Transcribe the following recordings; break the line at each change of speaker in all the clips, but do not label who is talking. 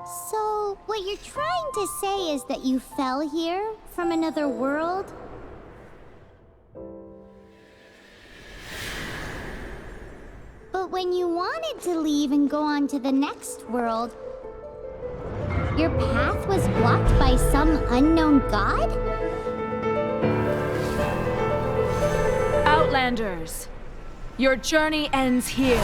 So, what you're trying to say is that you fell here from another world? But when you wanted to leave and go on to the next world, your path was blocked by some unknown god?
Outlanders, your journey ends here.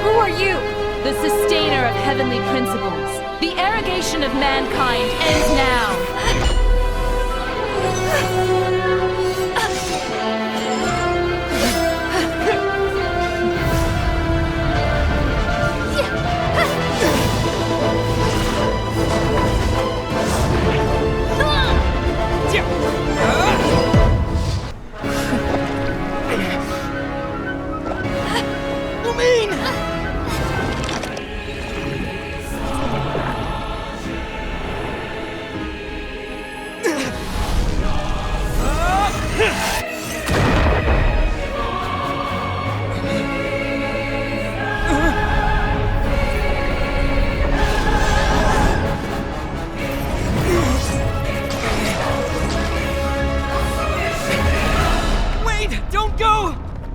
Who are you? The sustainer of heavenly principles. The arrogation of mankind ends now.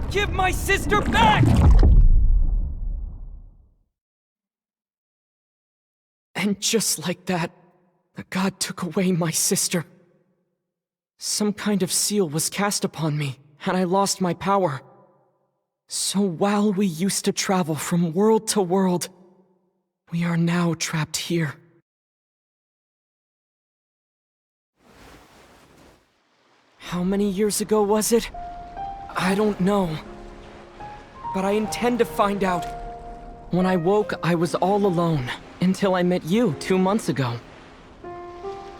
Give my sister back! And just like that, the god took away my sister. Some kind of seal was cast upon me, and I lost my power. So while we used to travel from world to world, we are now trapped here. How many years ago was it? I don't know. But I intend to find out. When I woke, I was all alone, until I met you 2 months ago.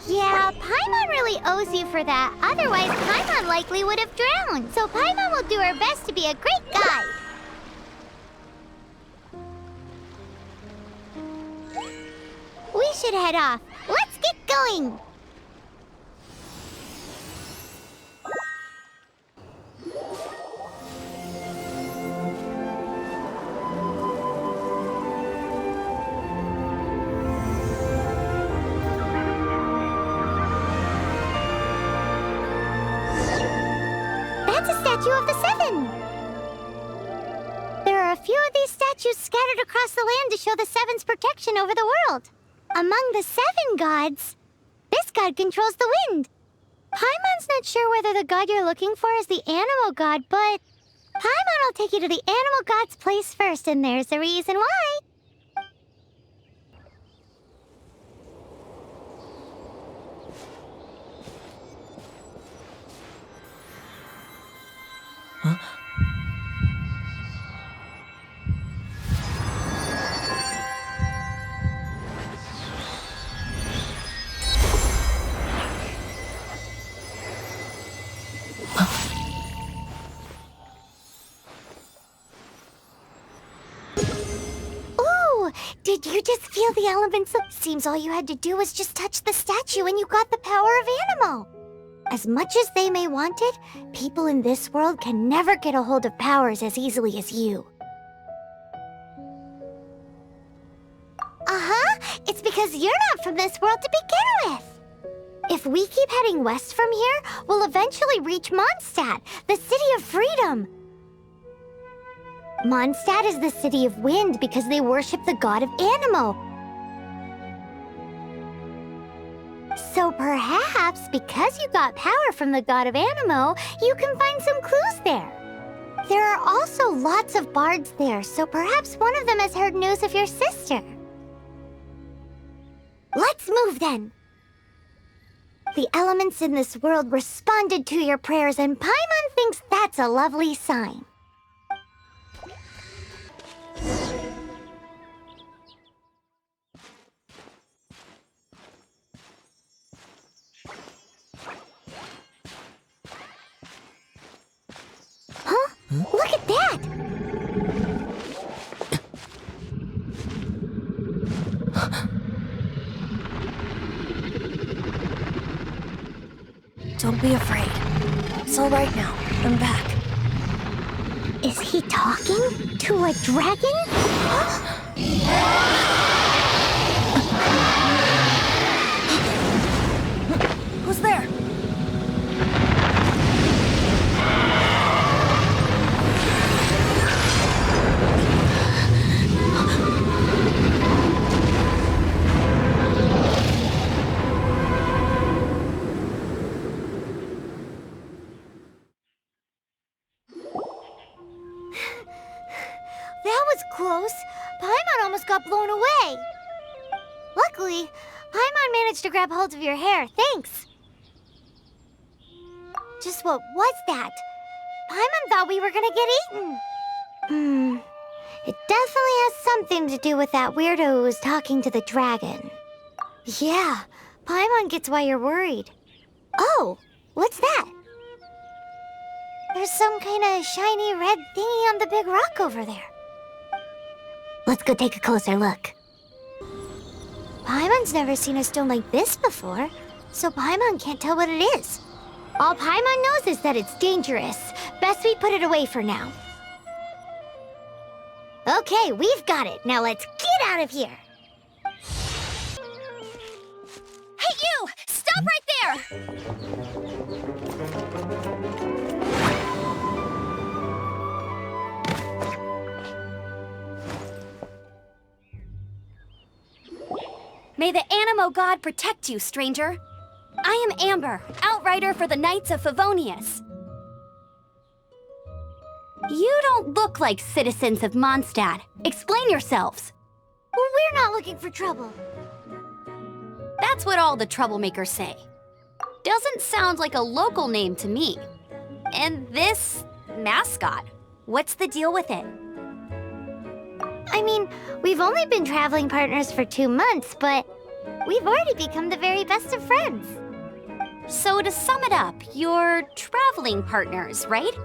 Yeah, Paimon really owes you for that. Otherwise, Paimon likely would have drowned. So Paimon will do her best to be a great guide. We should head off. Let's get going! Statue of the Seven! There are a few of these statues scattered across the land to show the Seven's protection over the world. Among the 7 gods, this god controls the wind. Paimon's not sure whether the god you're looking for is the animal god, but Paimon will take you to the animal god's place first, and there's the reason why. Did you just feel the elements? Seems all you had to do was just touch the statue and you got the power of animal. As much as they may want it, people in this world can never get a hold of powers as easily as you. It's because you're not from this world to begin with. If we keep heading west from here, we'll eventually reach Mondstadt, the city of freedom. Mondstadt is the city of wind because they worship the god of Anemo. So perhaps, because you got power from the god of Anemo, you can find some clues there. There are also lots of bards there, so perhaps one of them has heard news of your sister. Let's move then. The elements in this world responded to your prayers, and Paimon thinks that's a lovely sign. Huh? Look at that! Don't be afraid. It's all right now. I'm back. Is he talking to a dragon?
Who's there?
That was close. Paimon almost got blown away. Luckily, Paimon managed to grab hold of your hair. Thanks. Just what was that? Paimon thought we were gonna get eaten. It definitely has something to do with that weirdo who was talking to the dragon. Yeah, Paimon gets why you're worried. Oh, what's that? There's some kind of shiny red thingy on the big rock over there. Let's go take a closer look. Paimon's never seen a stone like this before, so Paimon can't tell what it is. All Paimon knows is that it's dangerous. Best we put it away for now. Okay, we've got it. Now let's get out of here.
Hey, you! Stop right there! May the Animo God protect you, stranger. I am Amber, outrider for the Knights of Favonius. You don't look like citizens of Mondstadt. Explain yourselves.
Well, we're not looking for trouble.
That's what all the troublemakers say. Doesn't sound like a local name to me. And this mascot, what's the deal with it?
I mean, we've only been traveling partners for 2 months, but we've already become the very best of friends.
So to sum it up, you're traveling partners, right?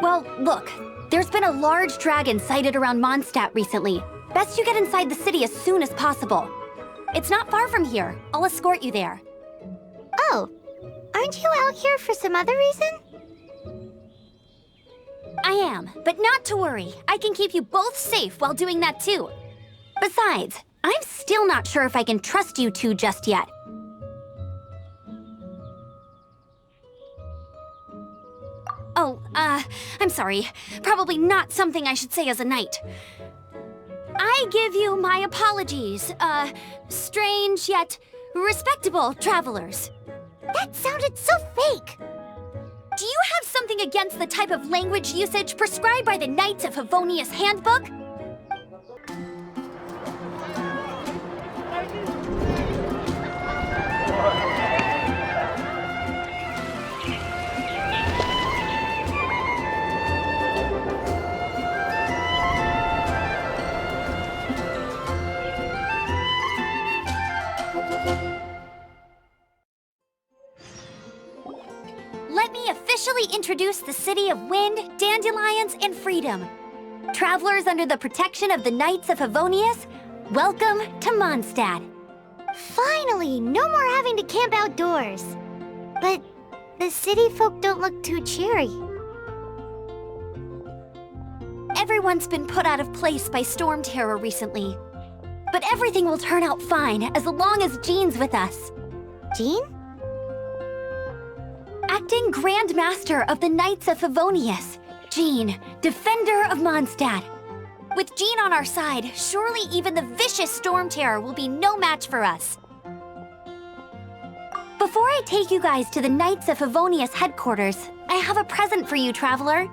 Well, look, there's been a large dragon sighted around Mondstadt recently. Best you get inside the city as soon as possible. It's not far from here. I'll escort you there.
Oh, aren't you out here for some other reason?
I am, but not to worry. I can keep you both safe while doing that too. Besides, I'm still not sure if I can trust you two just yet. Oh, I'm sorry. Probably not something I should say as a knight. I give you my apologies, strange yet respectable travelers.
That sounded so fake.
Do you have something against the type of language usage prescribed by the Knights of Favonius Handbook? Let me officially introduce the city of wind, dandelions, and freedom. Travelers under the protection of the Knights of Favonius, welcome to Mondstadt.
Finally, no more having to camp outdoors. But the city folk don't look too cheery.
Everyone's been put out of place by storm terror recently. But everything will turn out fine as long as Jean's with us.
Jean?
Acting Grand Master of the Knights of Favonius, Jean, Defender of Mondstadt. With Jean on our side, surely even the vicious storm terror will be no match for us. Before I take you guys to the Knights of Favonius headquarters, I have a present for you, traveler.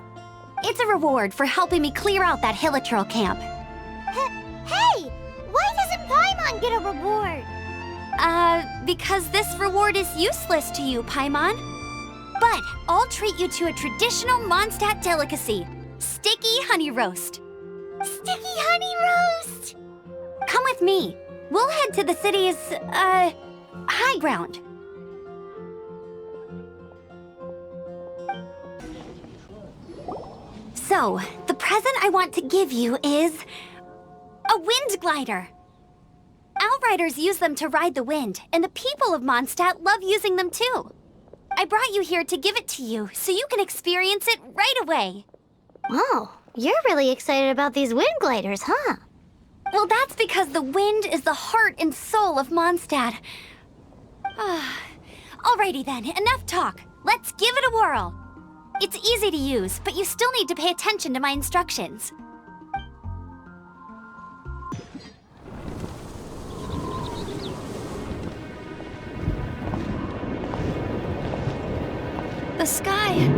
It's a reward for helping me clear out that Hilitril camp.
Hey! Why doesn't Paimon get a reward?
Because this reward is useless to you, Paimon. But I'll treat you to a traditional Mondstadt delicacy, sticky honey roast.
Sticky honey roast!
Come with me. We'll head to the city's, high ground. So, the present I want to give you is a wind glider. Outriders use them to ride the wind, and the people of Mondstadt love using them too. I brought you here to give it to you, so you can experience it right away.
Oh, You're really excited about these wind gliders, huh?
Well, that's because the wind is the heart and soul of Mondstadt. Alrighty then, enough talk. Let's give it a whirl. It's easy to use, but you still need to pay attention to my instructions. The sky...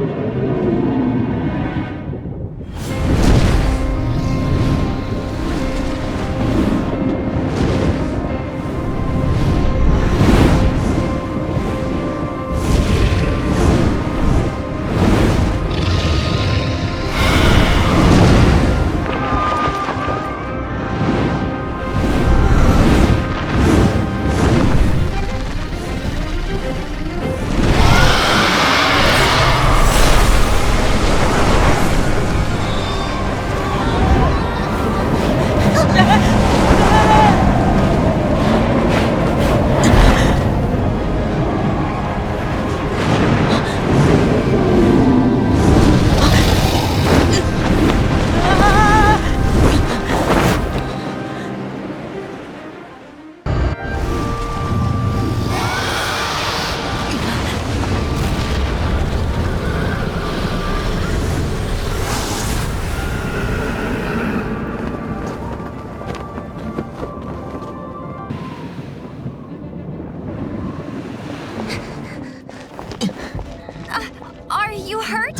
Are you hurt?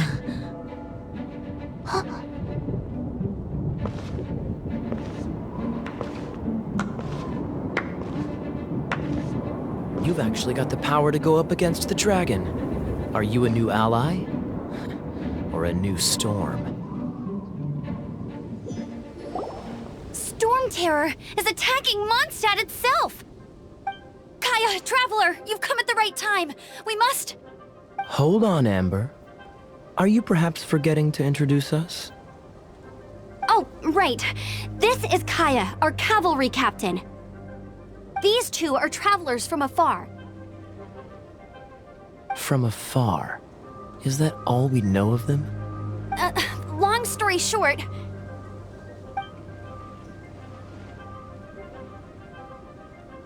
You've actually got the power to go up against the dragon. Are you a new ally? Or a new storm?
Storm Terror is attacking Mondstadt itself! Kaya, Traveler, you've come at the right time. We must...
Hold on, Amber. Are you perhaps forgetting to introduce us?
Oh, right. This is Kaya, our cavalry captain. These two are travelers from afar.
From afar? Is that all we know of them?
Long story short...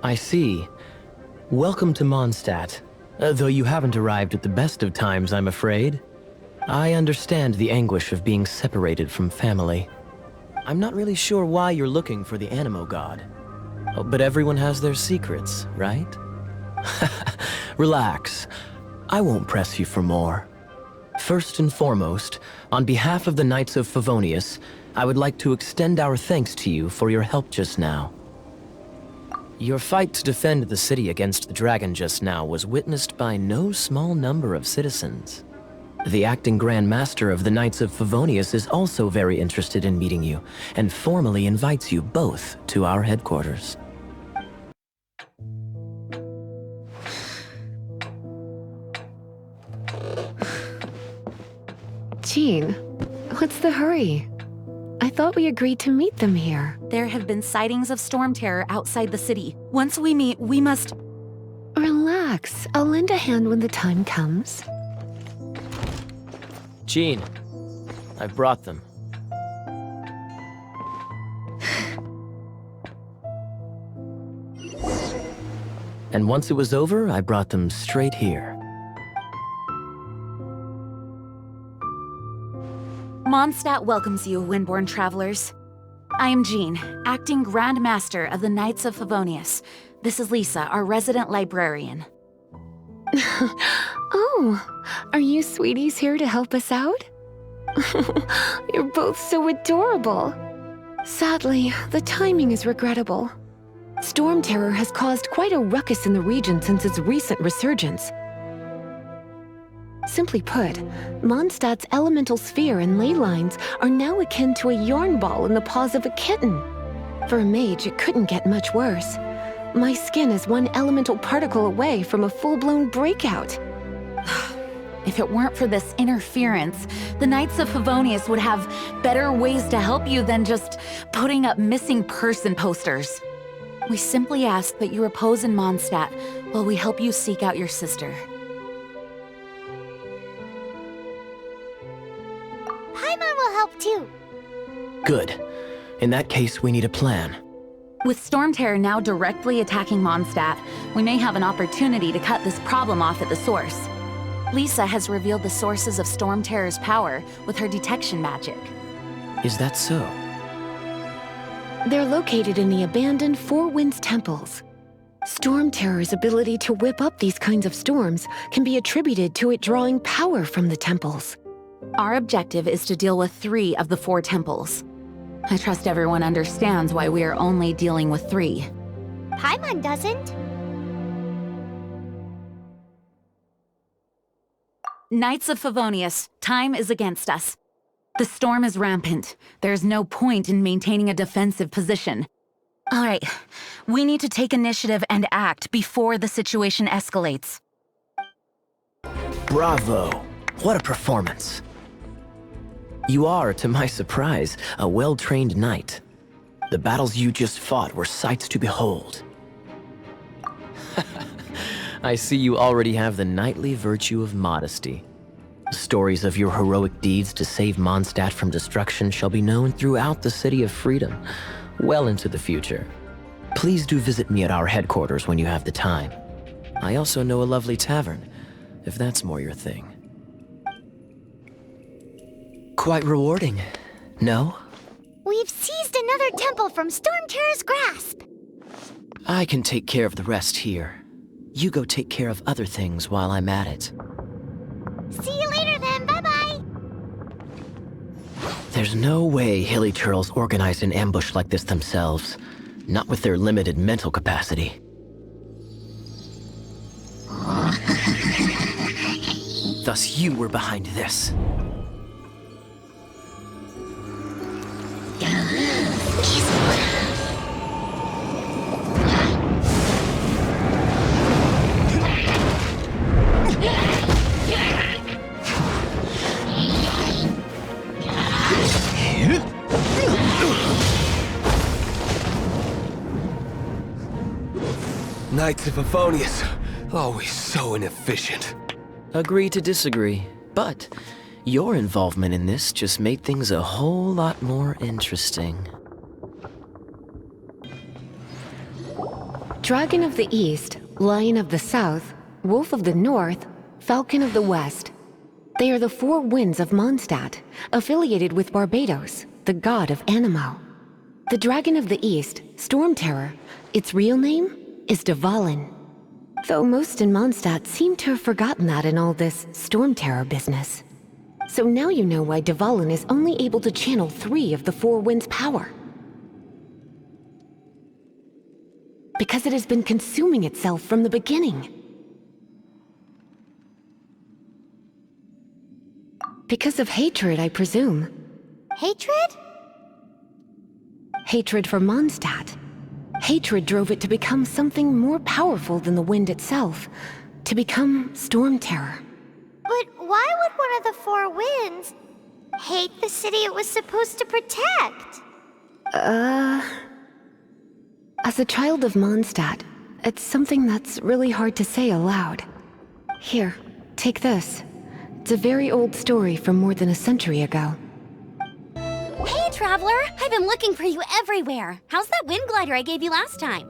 I see. Welcome to Mondstadt. Though you haven't arrived at the best of times, I'm afraid. I understand the anguish of being separated from family. I'm not really sure why you're looking for the Animo God. Oh, but everyone has their secrets, right? Relax. I won't press you for more. First and foremost, on behalf of the Knights of Favonius, I would like to extend our thanks to you for your help just now. Your fight to defend the city against the dragon just now was witnessed by no small number of citizens. The acting Grand Master of the Knights of Favonius is also very interested in meeting you, and formally invites you both to our headquarters.
Jean, what's the hurry? I thought we agreed to meet them here.
There have been sightings of storm terror outside the city. Once we meet, we must...
Relax. I'll lend a hand when the time comes.
Jean, I've brought them. And once it was over, I brought them straight here.
Mondstadt welcomes you, Windborn travelers. I am Jean, acting Grand Master of the Knights of Favonius. This is Lisa, our resident librarian.
Oh, are you sweeties here to help us out? You're both so adorable. Sadly, the timing is regrettable. Storm Terror has caused quite a ruckus in the region since its recent resurgence. Simply put, Mondstadt's elemental sphere and ley lines are now akin to a yarn ball in the paws of a kitten. For a mage, it couldn't get much worse. My skin is one elemental particle away from a full-blown breakout.
If it weren't for this interference, the Knights of Favonius would have better ways to help you than just putting up missing person posters. We simply ask that you repose in Mondstadt while we help you seek out your sister.
Paimon will help too.
Good. In that case, we need a plan.
With Storm Terror now directly attacking Mondstadt, we may have an opportunity to cut this problem off at the source. Lisa has revealed the sources of Storm Terror's power with her detection magic.
Is that so?
They're located in the abandoned Four Winds temples. Storm Terror's ability to whip up these kinds of storms can be attributed to it drawing power from the temples.
Our objective is to deal with 3 of the 4 temples. I trust everyone understands why we are only dealing with 3.
Paimon doesn't.
Knights of Favonius, time is against us. The storm is rampant. There's no point in maintaining a defensive position. All right, we need to take initiative and act before the situation escalates.
Bravo! What a performance. You are, to my surprise, a well-trained knight. The battles you just fought were sights to behold. I see you already have the knightly virtue of modesty. Stories of your heroic deeds to save Mondstadt from destruction shall be known throughout the City of Freedom, well into the future. Please do visit me at our headquarters when you have the time. I also know a lovely tavern, if that's more your thing. Quite rewarding, no?
We've seized another temple from Storm Terror's grasp.
I can take care of the rest here. You go take care of other things while I'm at it.
See you later then, bye-bye.
There's no way Hilly Turtles organized an ambush like this themselves. Not with their limited mental capacity. Thus you were behind this.
Knights of Favonius, always so inefficient.
Agree to disagree, but your involvement in this just made things a whole lot more interesting.
Dragon of the East, Lion of the South, Wolf of the North, Falcon of the West. They are the 4 winds of Mondstadt, affiliated with Barbados, the god of Anemo. The Dragon of the East, Storm Terror, its real name is Dvalin. Though most in Mondstadt seem to have forgotten that in all this Storm Terror business. So now you know why Dvalin is only able to channel 3 of the 4 winds' power. Because it has been consuming itself from the beginning. Because of hatred, I presume.
Hatred?
Hatred for Mondstadt. Hatred drove it to become something more powerful than the wind itself. To become Storm Terror.
But why would one of the 4 winds hate the city it was supposed to protect?
As a child of Mondstadt, it's something that's really hard to say aloud. Here, take this. It's a very old story from more than a century ago.
Hey, Traveler! I've been looking for you everywhere. How's that wind glider I gave you last time?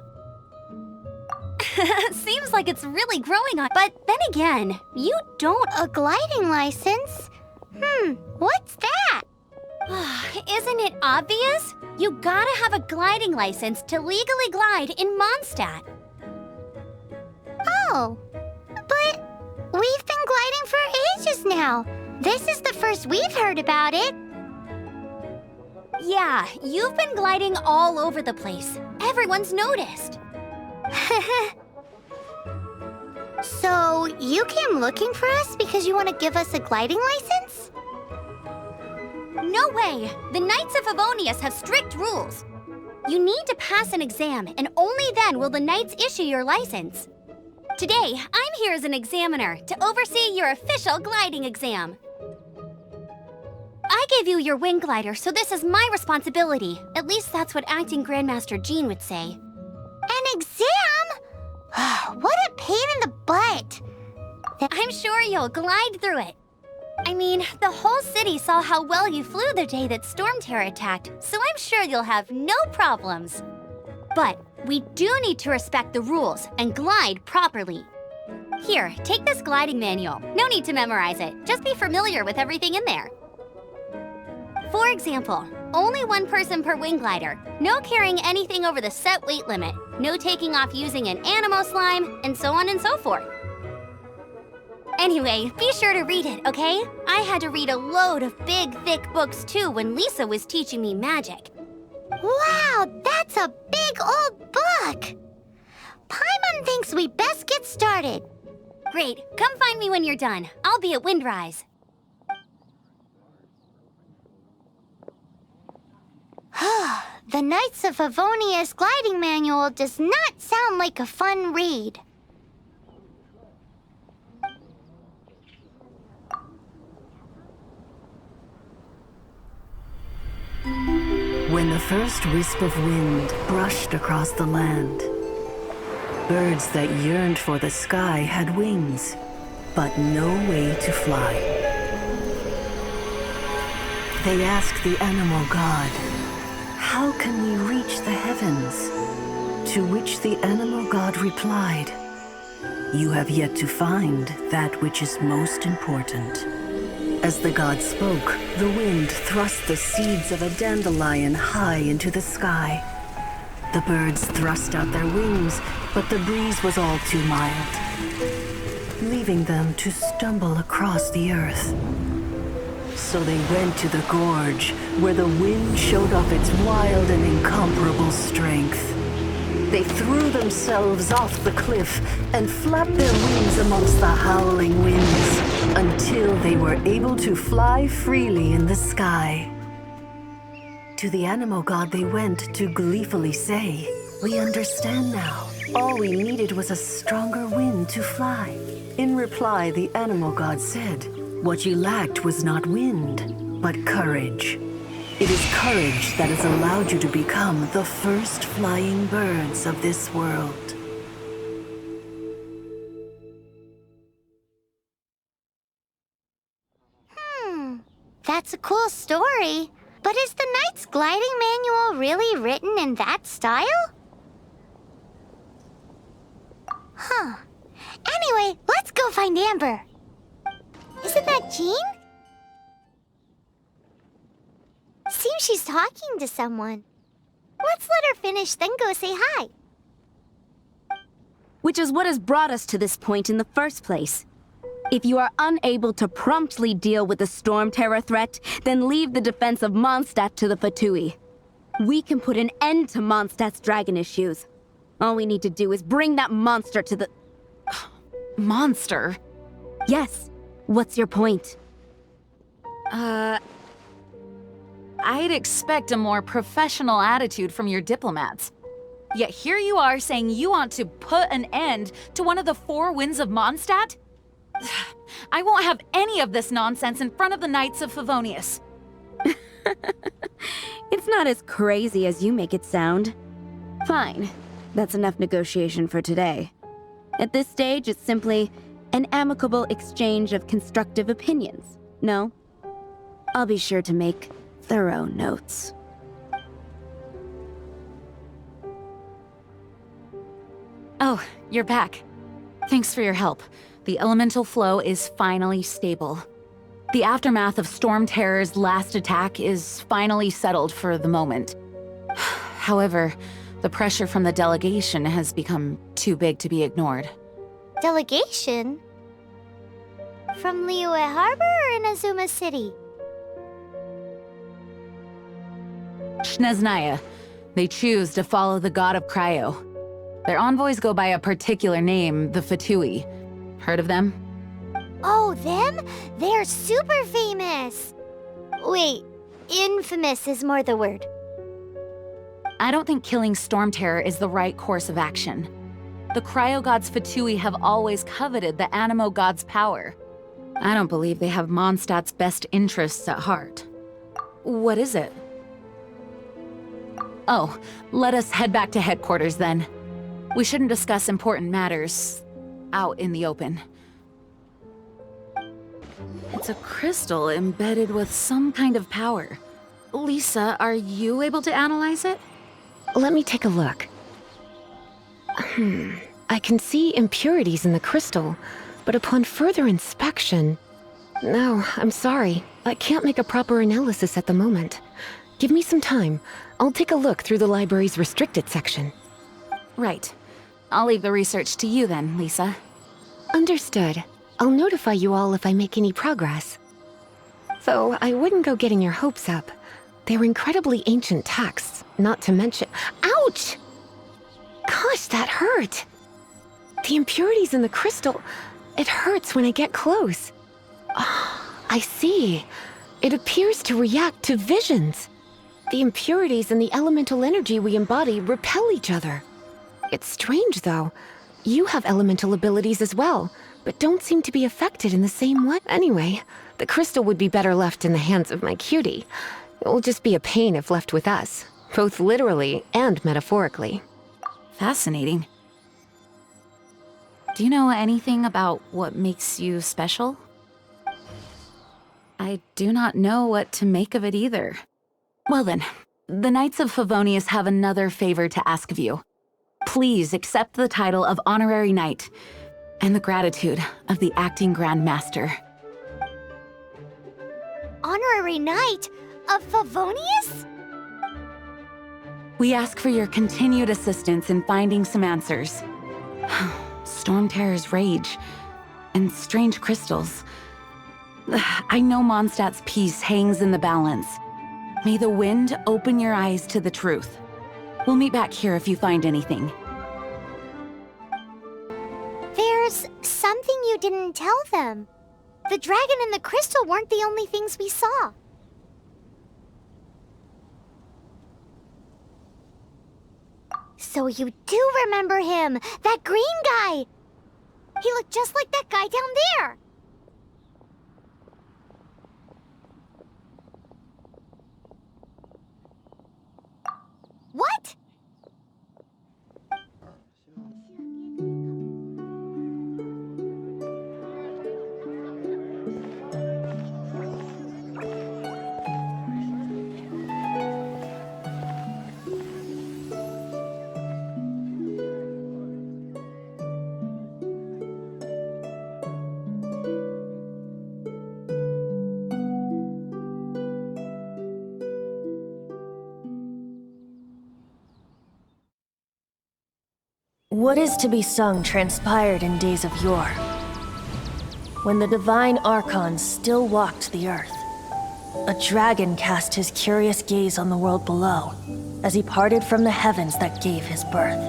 Seems like it's really growing on... But then again, you don't...
A gliding license? What's that?
Isn't it obvious? You gotta have a gliding license to legally glide in Mondstadt.
Oh, but we've been gliding for ages now. This is the first we've heard about it.
Yeah, you've been gliding all over the place. Everyone's noticed.
So, you came looking for us because you want to give us a gliding license?
No way! The Knights of Favonius have strict rules. You need to pass an exam, and only then will the Knights issue your license. Today, I'm here as an examiner to oversee your official gliding exam. I gave you your wing glider, so this is my responsibility. At least that's what Acting Grandmaster Jean would say.
An exam? What a pain in the butt.
I'm sure you'll glide through it. I mean, the whole city saw how well you flew the day that Storm Terror attacked, so I'm sure you'll have no problems. But we do need to respect the rules and glide properly. Here, take this gliding manual. No need to memorize it, just be familiar with everything in there. For example, only one person per wing glider, no carrying anything over the set weight limit, no taking off using an animal slime, and so on and so forth. Anyway, be sure to read it, okay? I had to read a load of big, thick books too when Lisa was teaching me magic.
Wow, that's a big old book! Paimon thinks we best get started.
Great, come find me when you're done. I'll be at Windrise.
The Knights of Favonius gliding manual does not sound like a fun read.
When the first wisp of wind brushed across the land, birds that yearned for the sky had wings, but no way to fly. They asked the animal god, "How can we reach the heavens?" To which the animal god replied, "You have yet to find that which is most important." As the god spoke, the wind thrust the seeds of a dandelion high into the sky. The birds thrust out their wings, but the breeze was all too mild, leaving them to stumble across the earth. So they went to the gorge, where the wind showed off its wild and incomparable strength. They threw themselves off the cliff and flapped their wings amongst the howling winds until they were able to fly freely in the sky. To the animal god they went to gleefully say, "We understand now. All we needed was a stronger wind to fly." In reply, the animal god said, "What you lacked was not wind, but courage. It is courage that has allowed you to become the first flying birds of this world."
That's a cool story. But is the Knight's gliding manual really written in that style? Huh. Anyway, let's go find Amber. Isn't that Jean? Seems she's talking to someone. Let's let her finish, then go say hi.
Which is what has brought us to this point in the first place. If you are unable to promptly deal with the Storm Terror threat, then leave the defense of Mondstadt to the Fatui. We can put an end to Mondstadt's dragon issues. All we need to do is bring that monster to the...
Monster?
Yes. What's your point?
I'd expect a more professional attitude from your diplomats. Yet here you are saying you want to put an end to one of the four winds of Mondstadt? I won't have any of this nonsense in front of the Knights of Favonius.
It's not as crazy as you make it sound. Fine. That's enough negotiation for today. At this stage, it's simply an amicable exchange of constructive opinions. No? I'll be sure to make thorough notes.
Oh, you're back. Thanks for your help. The elemental flow is finally stable. The aftermath of Storm Terror's last attack is finally settled for the moment. However, the pressure from the delegation has become too big to be ignored.
Delegation? From Liyue Harbor or Inazuma City?
Shneznaya. They choose to follow the god of Cryo. Their envoys go by a particular name, the Fatui. Heard of them?
Oh, them? They're super famous! Wait, infamous is more the word.
I don't think killing Storm Terror is the right course of action. The Cryo God's Fatui have always coveted the Animo God's power. I don't believe they have Mondstadt's best interests at heart. What is it? Oh, let us head back to headquarters then. We shouldn't discuss important matters out in the open. It's a crystal embedded with some kind of power. Lisa, are you able to analyze it?
Let me take a look. I can see impurities in the crystal, but upon further inspection... No, I'm sorry. I can't make a proper analysis at the moment. Give me some time. I'll take a look through the library's restricted section.
Right. I'll leave the research to you then, Lisa.
Understood. I'll notify you all if I make any progress. Though I wouldn't go getting your hopes up. They're incredibly ancient texts, not to mention... Ouch! Gosh, that hurt! The impurities in the crystal... It hurts when I get close. Oh, I see. It appears to react to visions. The impurities and the elemental energy we embody repel each other. It's strange, though. You have elemental abilities as well, but don't seem to be affected in the same way. Anyway, the crystal would be better left in the hands of my cutie. It will just be a pain if left with us, both literally and metaphorically.
Fascinating. Do you know anything about what makes you special? I do not know what to make of it either. Well then, the Knights of Favonius have another favor to ask of you. Please accept the title of Honorary Knight and the gratitude of the Acting Grand Master.
Honorary Knight of Favonius?
We ask for your continued assistance in finding some answers. Storm Terror's rage and strange crystals. I know Mondstadt's peace hangs in the balance. May the wind open your eyes to the truth. We'll meet back here if you find anything.
There's something you didn't tell them. The dragon and the crystal weren't the only things we saw. So you do remember him, that green guy! He looked just like that guy down there! What?
What is to be sung transpired in days of yore, when the divine archons still walked the earth. A dragon cast his curious gaze on the world below, as he parted from the heavens that gave his birth.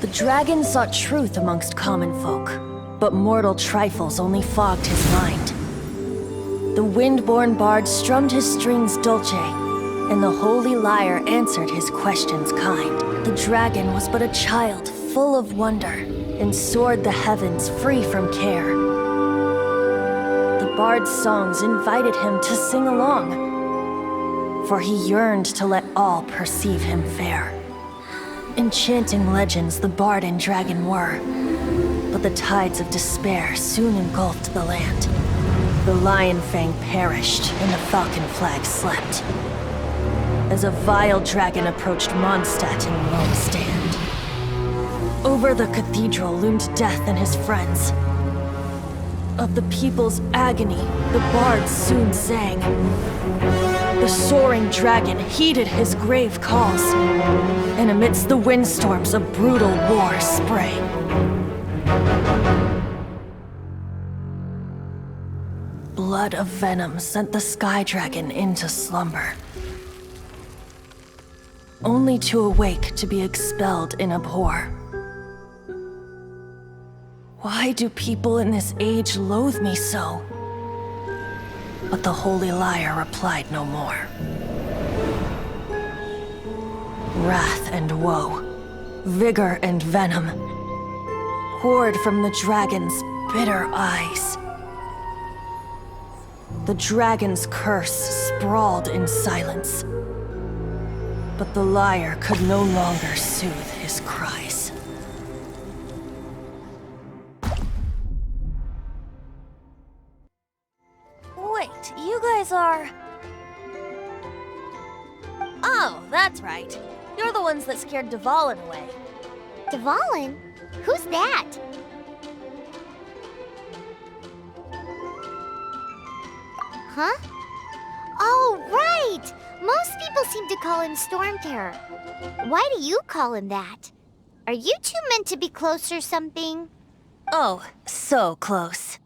The dragon sought truth amongst common folk, but mortal trifles only fogged his mind. The wind-born bard strummed his strings dulce, and the holy lyre answered his questions kind. The dragon was but a child, full of wonder, and soared the heavens free from care. The bard's songs invited him to sing along, for he yearned to let all perceive him fair. Enchanting legends the bard and dragon were, but the tides of despair soon engulfed the land. The lion fang perished, and the falcon flag slept, as a vile dragon approached Mondstadt in lone stand. Over the cathedral loomed death and his friends. Of the people's agony, the bards soon sang. The soaring dragon heeded his grave calls, and amidst the windstorms a brutal war sprang. Blood of venom sent the sky dragon into slumber, only to awake to be expelled in abhor. Why do people in this age loathe me so? But the holy lyre replied no more. Wrath and woe, vigor and venom, poured from the dragon's bitter eyes. The dragon's curse sprawled in silence, but the lyre could no longer soothe his cries. these are... Oh, that's right. You're the ones that scared Dvalin away.
Dvalin? Who's that? Huh? Oh, right! Most people seem to call him Storm Terror. Why do you call him that? Are you two meant to be close or something?
Oh, so close.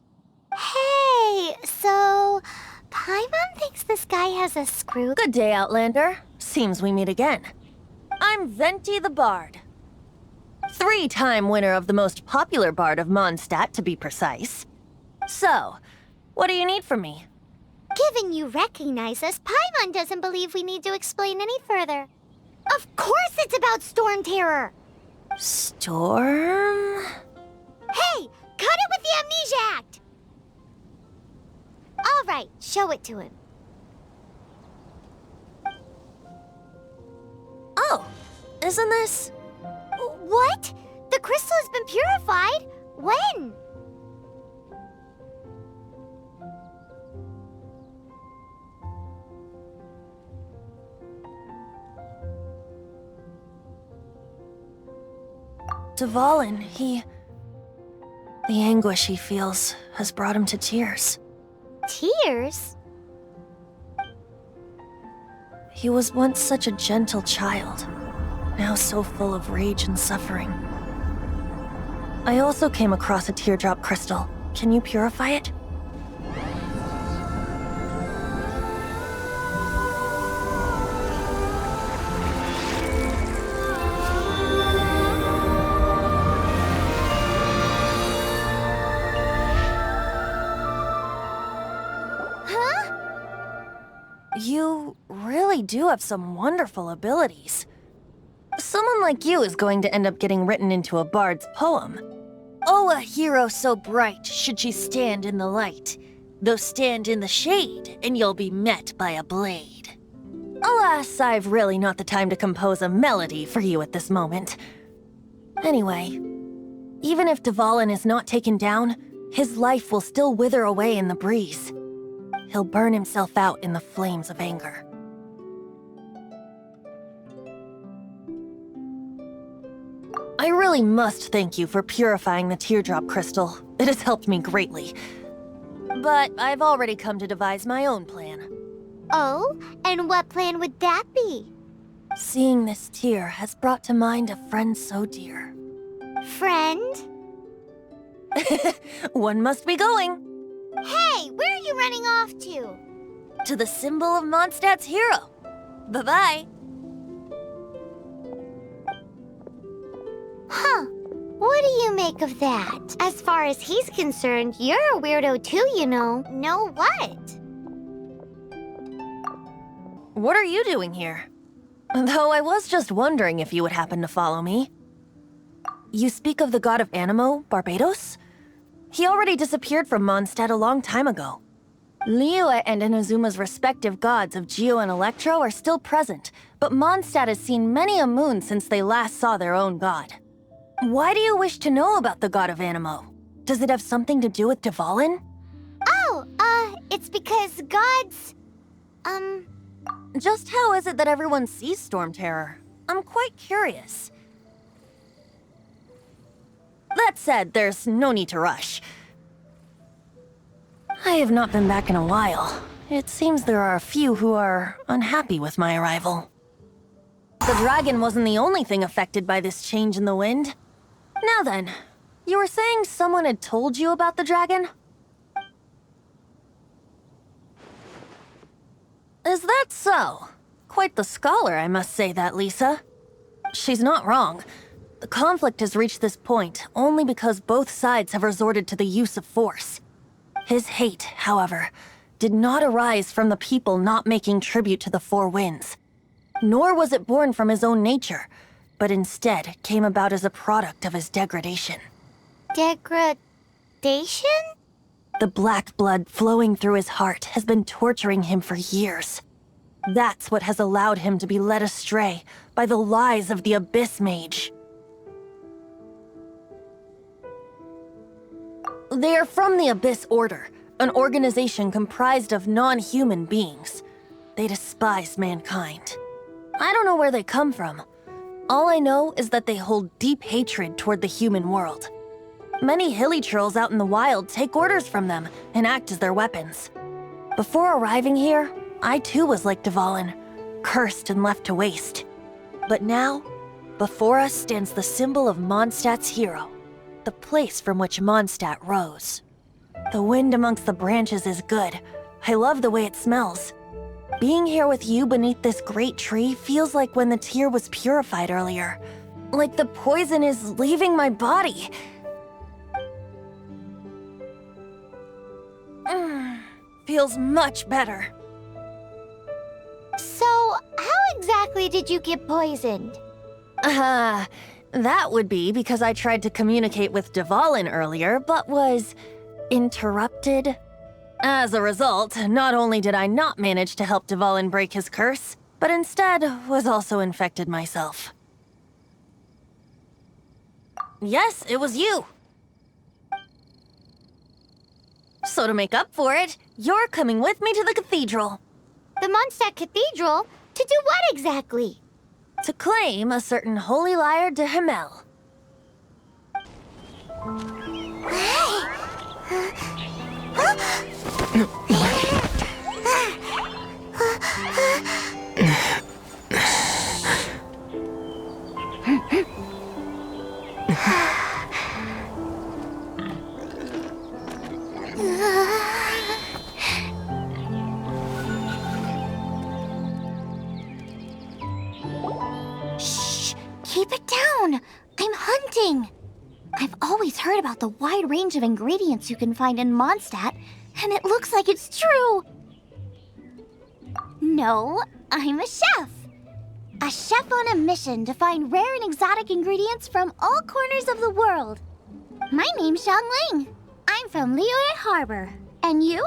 Hey, so... Paimon thinks this guy has a screw...
Good day, Outlander. Seems we meet again. I'm Venti the Bard. 3-time winner of the most popular bard of Mondstadt, to be precise. So, what do you need from me?
Given you recognize us, Paimon doesn't believe we need to explain any further. Of course it's about Storm Terror!
Storm?
Hey! Cut it with the Amnesia Act! All right, show it to him.
Oh, isn't this...
What? The crystal has been purified? When?
Dvalin, the anguish he feels has brought him to tears.
Tears?
He was once such a gentle child, now so full of rage and suffering. I also came across a teardrop crystal. Can you purify it? You really do have some wonderful abilities. Someone like you is going to end up getting written into a bard's poem. Oh, a hero so bright should she stand in the light, though stand in the shade, and you'll be met by a blade. Alas, I've really not the time to compose a melody for you at this moment. Anyway, even if Dvalin is not taken down, his life will still wither away in the breeze. He'll burn himself out in the flames of anger. I really must thank you for purifying the teardrop crystal. It has helped me greatly. But I've already come to devise my own plan.
Oh, and what plan would that be?
Seeing this tear has brought to mind a friend so dear.
Friend?
One must be going.
Hey, where are you running off to?
To the symbol of Mondstadt's hero. Bye-bye.
Huh. What do you make of that? As far as he's concerned, you're a weirdo too, you know. Know what?
What are you doing here? Though I was just wondering if you would happen to follow me. You speak of the god of Anemo, Barbados? He already disappeared from Mondstadt a long time ago. Liyue and Inazuma's respective gods of Geo and Electro are still present, but Mondstadt has seen many a moon since they last saw their own god. Why do you wish to know about the god of Anemo? Does it have something to do with Dvalin?
Oh, it's because gods...
Just how is it that everyone sees Storm Terror? I'm quite curious. That said, there's no need to rush. I have not been back in a while. It seems there are a few who are unhappy with my arrival. The dragon wasn't the only thing affected by this change in the wind. Now then, you were saying someone had told you about the dragon? Is that so? Quite the scholar, I must say that, Lisa. She's not wrong. The conflict has reached this point only because both sides have resorted to the use of force. His hate, however, did not arise from the people not making tribute to the Four Winds. Nor was it born from his own nature, but instead came about as a product of his degradation.
Degradation?
The black blood flowing through his heart has been torturing him for years. That's what has allowed him to be led astray by the lies of the Abyss Mage. They are from the Abyss Order, an organization comprised of non-human beings. They despise mankind. I don't know where they come from. All I know is that they hold deep hatred toward the human world. Many hilly trolls out in the wild take orders from them and act as their weapons. Before arriving here, I too was like Dvalin, cursed and left to waste. But now, before us stands the symbol of Mondstadt's hero, the place from which Mondstadt rose. The wind amongst the branches is good. I love the way it smells. Being here with you beneath this great tree feels like when the tear was purified earlier. Like the poison is leaving my body. Feels much better.
So, how exactly did you get poisoned?
That would be because I tried to communicate with Dvalin earlier, but was interrupted. As a result, not only did I not manage to help Dvalin break his curse, but instead was also infected myself. Yes, it was you. So to make up for it, you're coming with me to the cathedral.
The Mondstadt Cathedral? To do what exactly?
To claim a certain holy lyre de Himmel.
Shh! Keep it down! I'm hunting! I've always heard about the wide range of ingredients you can find in Mondstadt, and it looks like it's true! No, I'm a chef! A chef on a mission to find rare and exotic ingredients from all corners of the world. My name's Xiangling. I'm from Liyue Harbor. And you?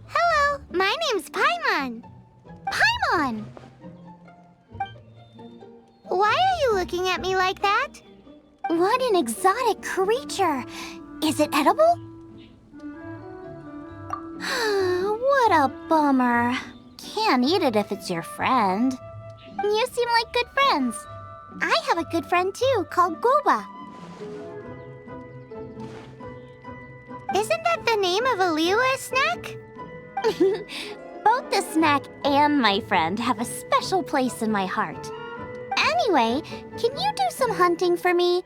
Hello, my name's Paimon. Paimon! Why are you looking at me like that? What an exotic creature! Is it edible? What a bummer. Can't eat it if it's your friend. You seem like good friends. I have a good friend too, called Goba. Isn't that the name of a Liyue snack? Both the snack and my friend have a special place in my heart. Anyway, can you do some hunting for me?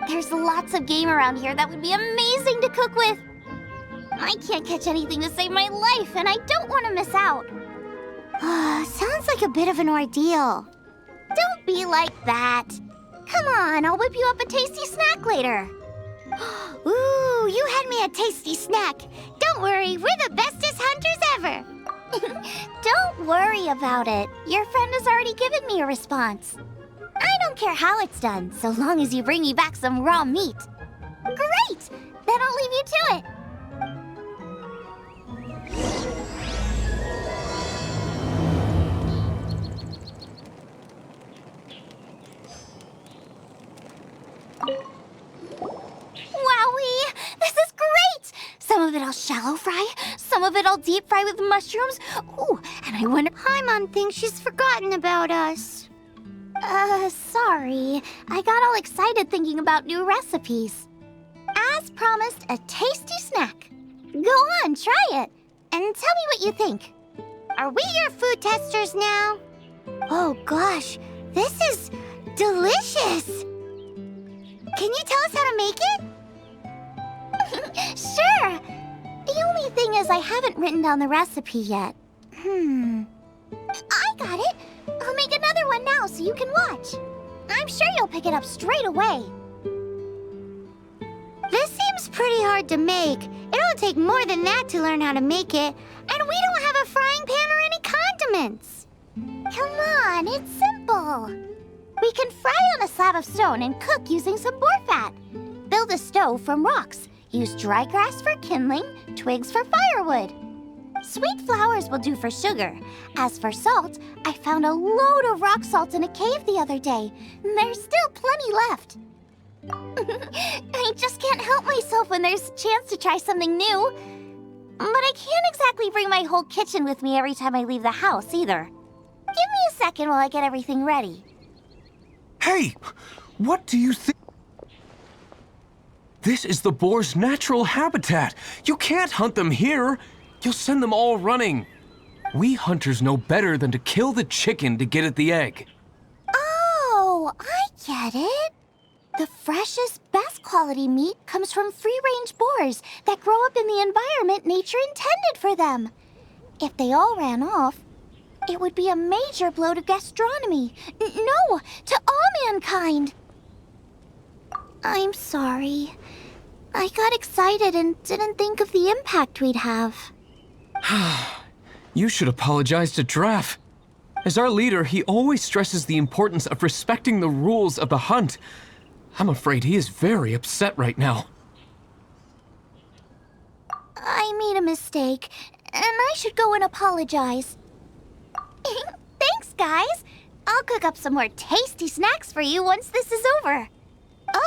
There's lots of game around here that would be amazing to cook with. I can't catch anything to save my life, and I don't want to miss out. Sounds like a bit of an ordeal. Don't be like that. Come on, I'll whip you up a tasty snack later. Ooh, you had me a tasty snack. Don't worry, we're the bestest hunters ever. Don't worry about it. Your friend has already given me a response. I don't care how it's done, so long as you bring me back some raw meat. Great! Then I'll leave you to it. Wowee! This is great! Some of it I'll shallow fry, some of it I'll deep fry with mushrooms. Ooh, and I wonder... Paimon thinks she's forgotten about us. Sorry. I got all excited thinking about new recipes. As promised, a tasty snack. Go on, try it, and tell me what you think. Are we your food testers now? Oh gosh, this is delicious! Can you tell us how to make it? Sure! The only thing is I haven't written down the recipe yet. I got it! I'll make another one now so you can watch. I'm sure you'll pick it up straight away. This seems pretty hard to make. It'll take more than that to learn how to make it. And we don't have a frying pan or any condiments. Come on, it's simple. We can fry on a slab of stone and cook using some boar fat. Build a stove from rocks. Use dry grass for kindling, twigs for firewood. Sweet flowers will do for sugar. As for salt, I found a load of rock salt in a cave the other day. There's still plenty left. I just can't help myself when there's a chance to try something new. But I can't exactly bring my whole kitchen with me every time I leave the house, either. Give me a second while I get everything ready.
Hey! What do you think? This is the boar's natural habitat. You can't hunt them here. You'll send them all running. We hunters know better than to kill the chicken to get at the egg.
Oh, I get it. The freshest, best quality meat comes from free-range boars that grow up in the environment nature intended for them. If they all ran off, it would be a major blow to gastronomy. No, to all mankind. I'm sorry. I got excited and didn't think of the impact we'd have.
You should apologize to Draff. As our leader, he always stresses the importance of respecting the rules of the hunt. I'm afraid he is very upset right now.
I made a mistake, and I should go and apologize. Thanks, guys. I'll cook up some more tasty snacks for you once this is over.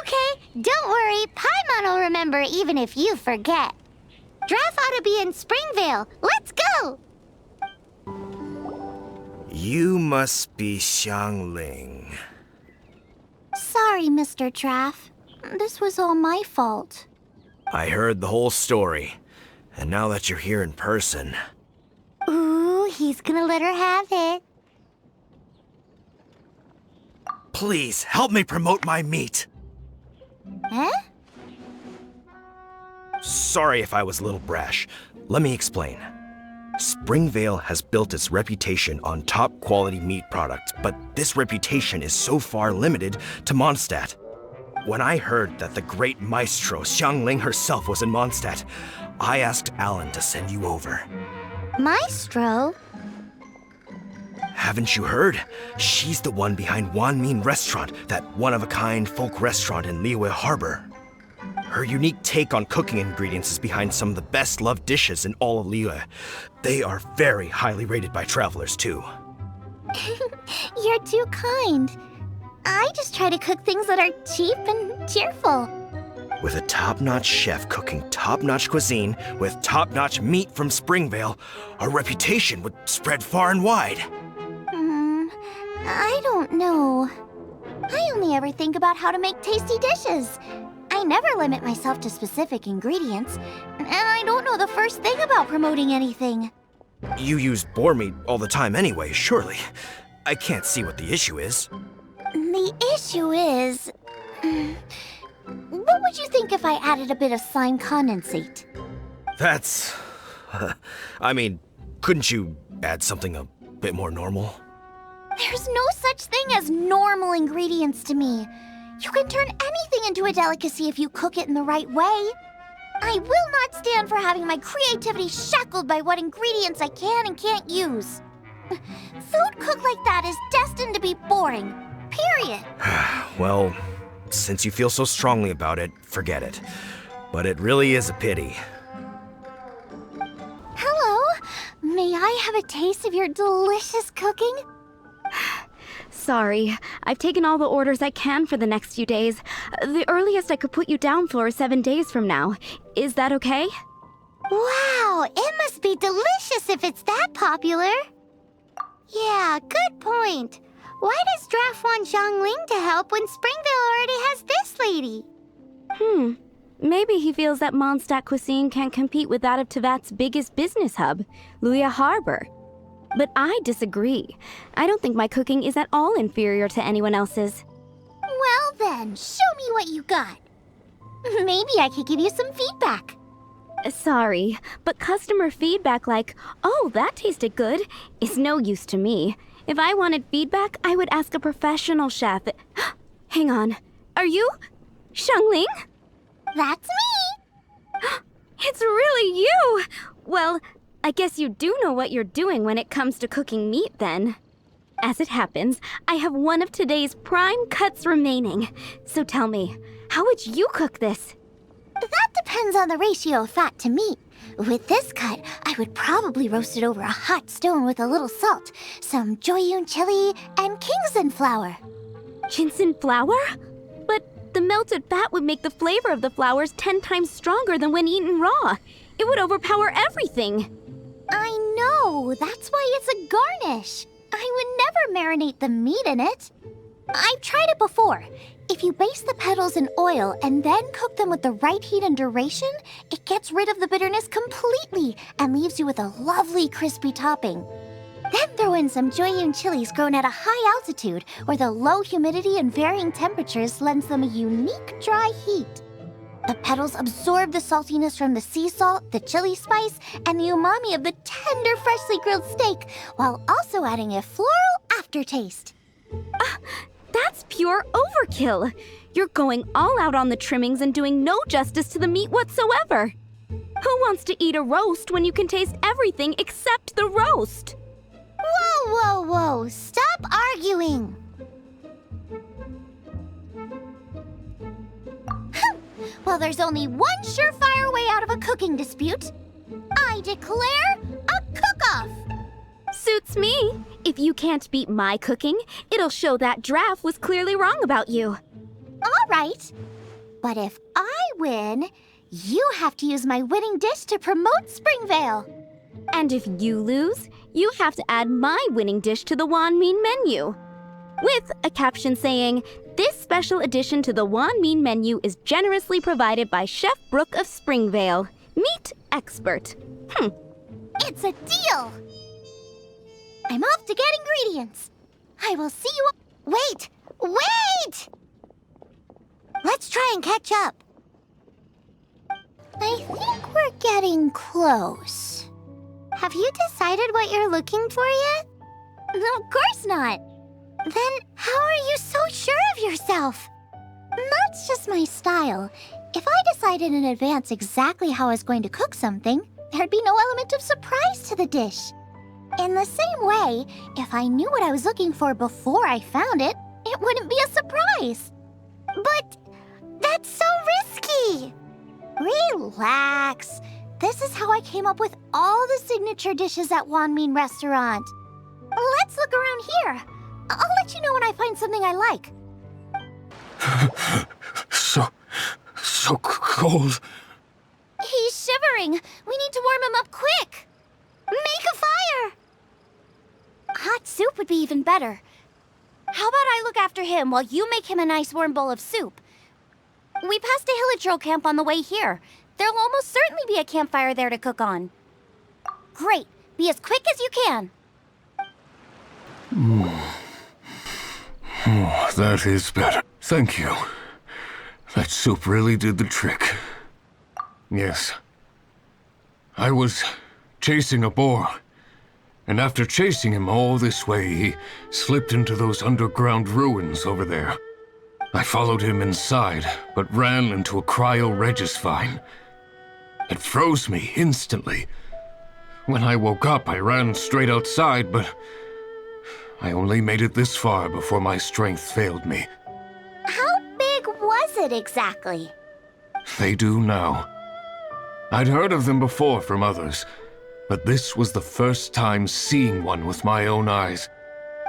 Okay, don't worry. Paimon will remember even if you forget. Draff ought to be in Springvale. Let's go!
You must be Xiangling.
Sorry, Mr. Draff. This was all my fault.
I heard the whole story, and now that you're here in person...
Ooh, he's gonna let her have it.
Please, help me promote my meat!
Huh?
Sorry if I was a little brash. Let me explain. Springvale has built its reputation on top-quality meat products, but this reputation is so far limited to Mondstadt. When I heard that the great maestro Xiangling herself was in Mondstadt, I asked Alan to send you over.
Maestro?
Haven't you heard? She's the one behind Wanmin Restaurant, that one-of-a-kind folk restaurant in Liyue Harbor. Her unique take on cooking ingredients is behind some of the best-loved dishes in all of Liyue. They are very highly rated by travelers, too.
You're too kind. I just try to cook things that are cheap and cheerful.
With a top-notch chef cooking top-notch cuisine with top-notch meat from Springvale, our reputation would spread far and wide.
I don't know. I only ever think about how to make tasty dishes. I never limit myself to specific ingredients, and I don't know the first thing about promoting anything.
You use boar meat all the time anyway, surely. I can't see what the issue is.
The issue is... What would you think if I added a bit of slime condensate?
That's... I mean, couldn't you add something a bit more normal?
There's no such thing as normal ingredients to me. You can turn anything into a delicacy if you cook it in the right way. I will not stand for having my creativity shackled by what ingredients I can and can't use. Food cooked like that is destined to be boring. Period.
Well, since you feel so strongly about it, forget it. But it really is a pity.
Hello. May I have a taste of your delicious cooking?
Sorry, I've taken all the orders I can for the next few days. The earliest I could put you down for is 7 days from now. Is that okay?
Wow, it must be delicious if it's that popular. Yeah, good point. Why does Draff want Xiangling to help when Springvale already has this lady?
Maybe he feels that Mondstadt cuisine can't compete with that of Tevat's biggest business hub, Liyue Harbor. But I disagree. I don't think my cooking is at all inferior to anyone else's.
Well then, show me what you got. Maybe I could give you some feedback.
Sorry, but customer feedback like, "Oh, that tasted good," is no use to me. If I wanted feedback, I would ask a professional chef. Hang on. Are you Xiangling?
That's me!
It's really you! Well, I guess you do know what you're doing when it comes to cooking meat, then. As it happens, I have one of today's prime cuts remaining. So tell me, how would you cook this?
That depends on the ratio of fat to meat. With this cut, I would probably roast it over a hot stone with a little salt, some Joyun chili, and Kingston flour.
Ginseng flour? But
The melted fat would make the flavor of the flowers 10 times stronger than when eaten raw. It would overpower everything.
I know, that's why it's a garnish. I would never marinate the meat in it. I've tried it before. If you baste the petals in oil and then cook them with the right heat and duration, it gets rid of the bitterness completely and leaves you with a lovely crispy topping. Then throw in some Joyun chilies grown at a high altitude where the low humidity and varying temperatures lends them a unique dry heat. The petals absorb the saltiness from the sea salt, the chili spice, and the umami of the tender, freshly grilled steak, while also adding a floral aftertaste.
That's pure overkill. You're going all out on the trimmings and doing no justice to the meat whatsoever. Who wants to eat a roast when you can taste everything except the roast?
Whoa, whoa, whoa! Stop arguing! Well, there's only one surefire way out of a cooking dispute. I declare a cook-off!
Suits me. If you can't beat my cooking, it'll show that Draff was clearly wrong about you.
All right. But if I win, you have to use my winning dish to promote Springvale.
And if you lose, you have to add my winning dish to the Wanmin menu. With a caption saying, "This special addition to the Wanmin menu is generously provided by Chef Brooke of Springvale, meat expert."
It's a deal! I'm off to get ingredients. I will see you... Wait! Wait! Let's try and catch up. I think we're getting close. Have you decided what you're looking for yet? No, of course not. Then how are you so sure of yourself? That's just my style. If I decided in advance exactly how I was going to cook something, there'd be no element of surprise to the dish. In the same way, if I knew what I was looking for before I found it, it wouldn't be a surprise. But that's so risky. Relax. This is how I came up with all the signature dishes at Wanmin Restaurant. Let's look around here. I'll let you know when I find something I like.
So cold.
He's shivering. We need to warm him up quick. Make a fire. Hot soup would be even better. How about I look after him while you make him a nice warm bowl of soup? We passed a Hillagero camp on the way here. There'll almost certainly be a campfire there to cook on. Great. Be as quick as you can.
Oh, that is better. Thank you. That soup really did the trick. Yes. I was chasing a boar. And after chasing him all this way, he slipped into those underground ruins over there. I followed him inside, but ran into a cryo-regis vine. It froze me instantly. When I woke up, I ran straight outside, but I only made it this far before my strength failed me.
How big was it exactly?
They do now. I'd heard of them before from others, but this was the first time seeing one with my own eyes.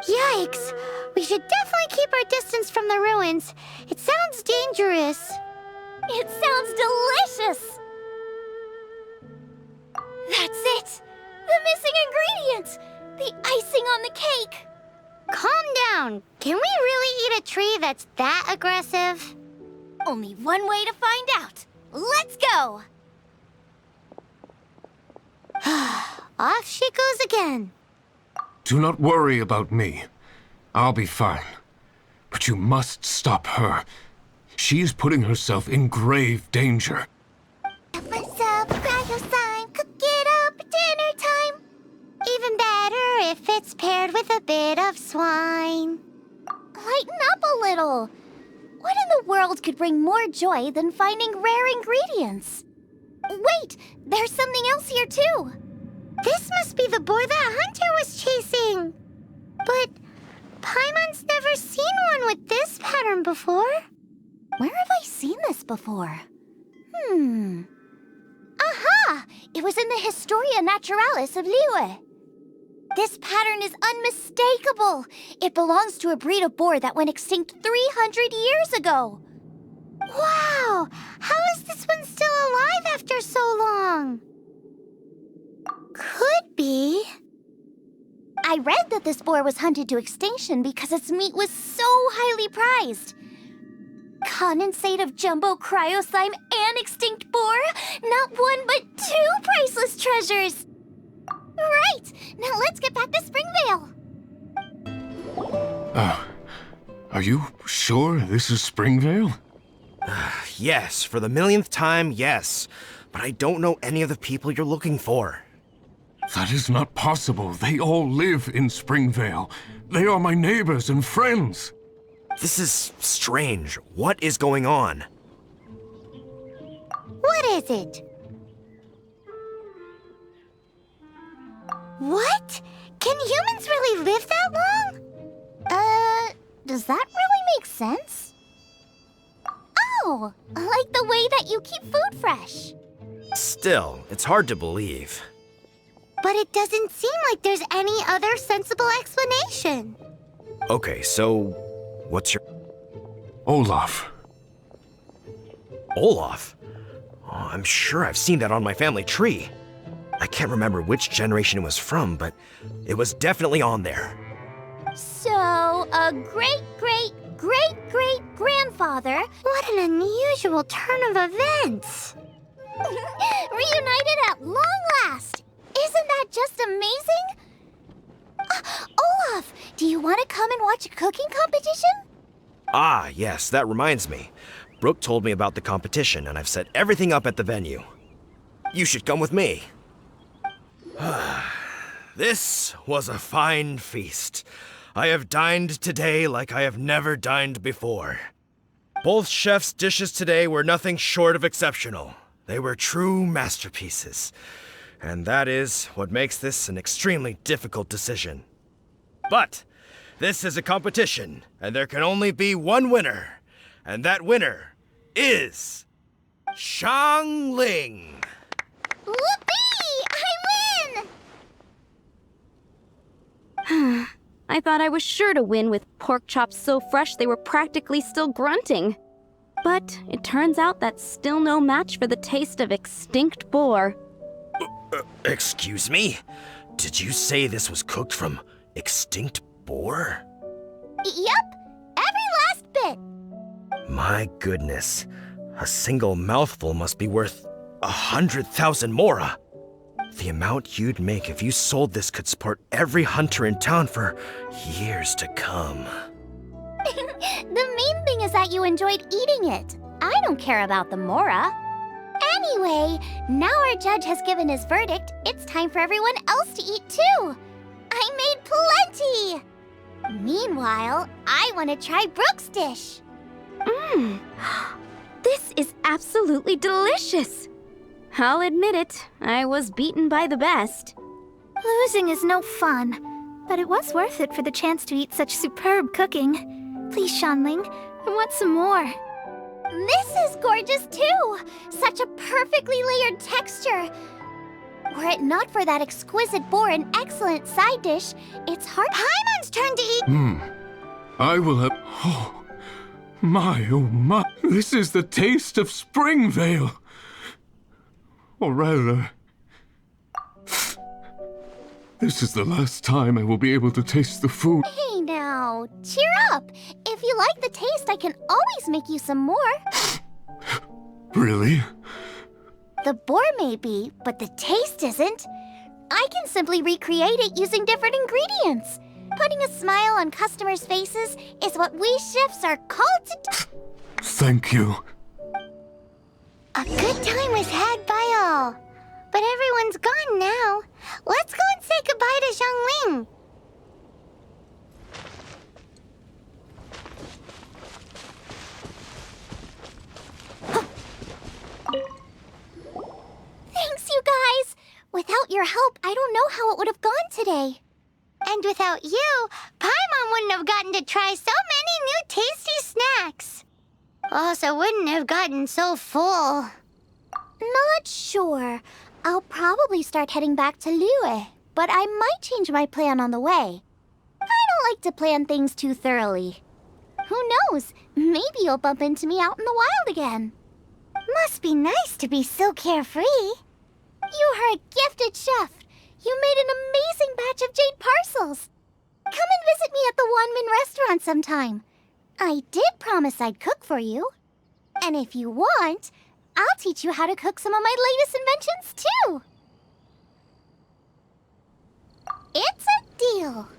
Yikes! We should definitely keep our distance from the ruins. It sounds dangerous. It sounds delicious! That's it! The missing ingredient! The icing on the cake! Calm down. Can we really eat a tree that's that aggressive? Only one way to find out. Let's go! Off she goes again.
Do not worry about me. I'll be fine. But you must stop her. She is putting herself in grave danger.
What's up? Grab your sign, cook it up, dinner time. Even better if it's paired with a bit of swine. Lighten up a little. What in the world could bring more joy than finding rare ingredients? Wait, there's something else here too. This must be the boar that Hunter was chasing. But Paimon's never seen one with this pattern before. Where have I seen this before? Aha! It was in the Historia Naturalis of Liyue. This pattern is unmistakable. It belongs to a breed of boar that went extinct 300 years ago. Wow! How is this one still alive after so long? Could be. I read that this boar was hunted to extinction because its meat was so highly prized. Condensate of jumbo cryo slime and extinct boar? Not one but two priceless treasures! Right! Now let's get back to Springvale!
Are you sure this is Springvale?
Yes, for the millionth time, yes. But I don't know any of the people you're looking for.
That is not possible. They all live in Springvale. They are my neighbors and friends.
This is strange. What is going on?
What is it? What? Can humans really live that long? Does that really make sense? Oh, like the way that you keep food fresh.
Still, it's hard to believe.
But it doesn't seem like there's any other sensible explanation.
Okay, so what's your...
Olaf.
Olaf? Oh, I'm sure I've seen that on my family tree. I can't remember which generation it was from, but it was definitely on there.
So, a great-great-great-great-grandfather? What an unusual turn of events. Reunited at long last. Isn't that just amazing? Olaf, do you want to come and watch a cooking competition?
Ah, yes, that reminds me. Brooke told me about the competition, and I've set everything up at the venue. You should come with me. This was a fine feast. I have dined today like I have never dined before. Both chefs' dishes today were nothing short of exceptional. They were true masterpieces. And that is what makes this an extremely difficult decision. But this is a competition, and there can only be one winner. And that winner is Xiangling.
Whoopee! I win!
I thought I was sure to win with pork chops so fresh they were practically still grunting. But it turns out that's still no match for the taste of extinct boar.
Excuse me? Did you say this was cooked from extinct boar?
Yep, every last bit.
My goodness. A single mouthful must be worth 100,000 mora. The amount you'd make if you sold this could support every hunter in town for years to come.
The main thing is that you enjoyed eating it. I don't care about the mora. Anyway, now our judge has given his verdict. It's time for everyone else to eat too. I made plenty. Meanwhile, I want to try Brooke's dish.
This is absolutely delicious. I'll admit it, I was beaten by the best.
Losing is no fun, but it was worth it for the chance to eat such superb cooking. Please, Xiangling, I want some more. This is gorgeous too! Such a perfectly layered texture. Were it not for that exquisite boar and excellent side dish, it's hard. Paimon's turn to eat.
I will have... Oh my. This is the taste of Springvale. Or rather... This is the last time I will be able to taste the food.
Hey now, cheer up. If you like the taste, I can always make you some more.
Really?
The boar may be, but the taste isn't. I can simply recreate it using different ingredients. Putting a smile on customers' faces is what we chefs are called to do.
Thank you.
A good time was had by all. But everyone's gone now. Let's go and say goodbye to Xiangling. Thanks, you guys. Without your help, I don't know how it would have gone today. And without you, Paimon wouldn't have gotten to try so many new tasty snacks. Also wouldn't have gotten so full. Not sure. I'll probably start heading back to Liyue, but I might change my plan on the way. I don't like to plan things too thoroughly. Who knows? Maybe you'll bump into me out in the wild again. Must be nice to be so carefree. You are a gifted chef. You made an amazing batch of jade parcels. Come and visit me at the Wanmin restaurant sometime. I did promise I'd cook for you. And if you want, I'll teach you how to cook some of my latest inventions too. It's a deal.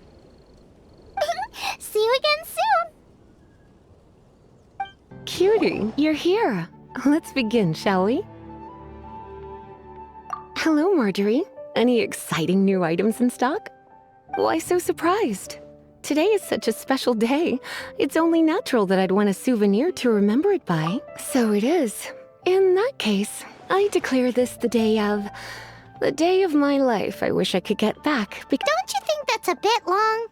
See you again soon.
Cutie, you're here. Let's begin, shall we? Hello, Marjorie. Any exciting new items in stock? Why so surprised? Today is such a special day. It's only natural that I'd want a souvenir to remember it by. So it is. In that case, I declare this the day of my life I wish I could get back.
Don't you think that's a bit long?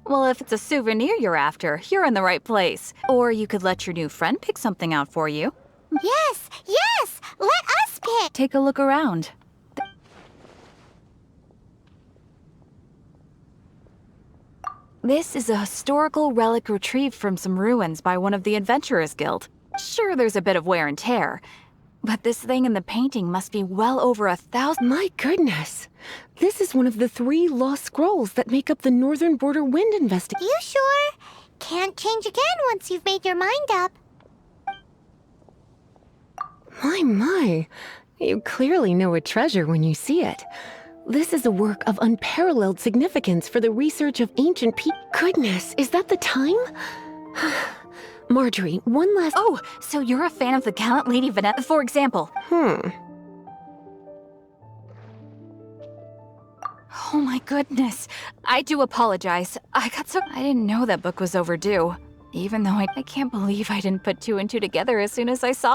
Well, if it's a souvenir you're after, you're in the right place. Or you could let your new friend pick something out for you.
Yes, yes! Let us pick!
Take a look around. This is a historical relic retrieved from some ruins by one of the Adventurers Guild. Sure, there's a bit of wear and tear, but this thing in the painting must be well over 1,000.
My goodness! This is one of the 3 lost scrolls that make up the Northern Border Wind investigation.
You sure? Can't change again once you've made your mind up.
My. You clearly know a treasure when you see it. This is a work of unparalleled significance for the research of ancient people. Goodness, is that the time? Marjorie, one last...
Oh, so you're a fan of the gallant Lady Vanessa, for example. Oh my goodness. I do apologize. I didn't know that book was overdue. Even though I can't believe I didn't put 2 and 2 together as soon as I saw...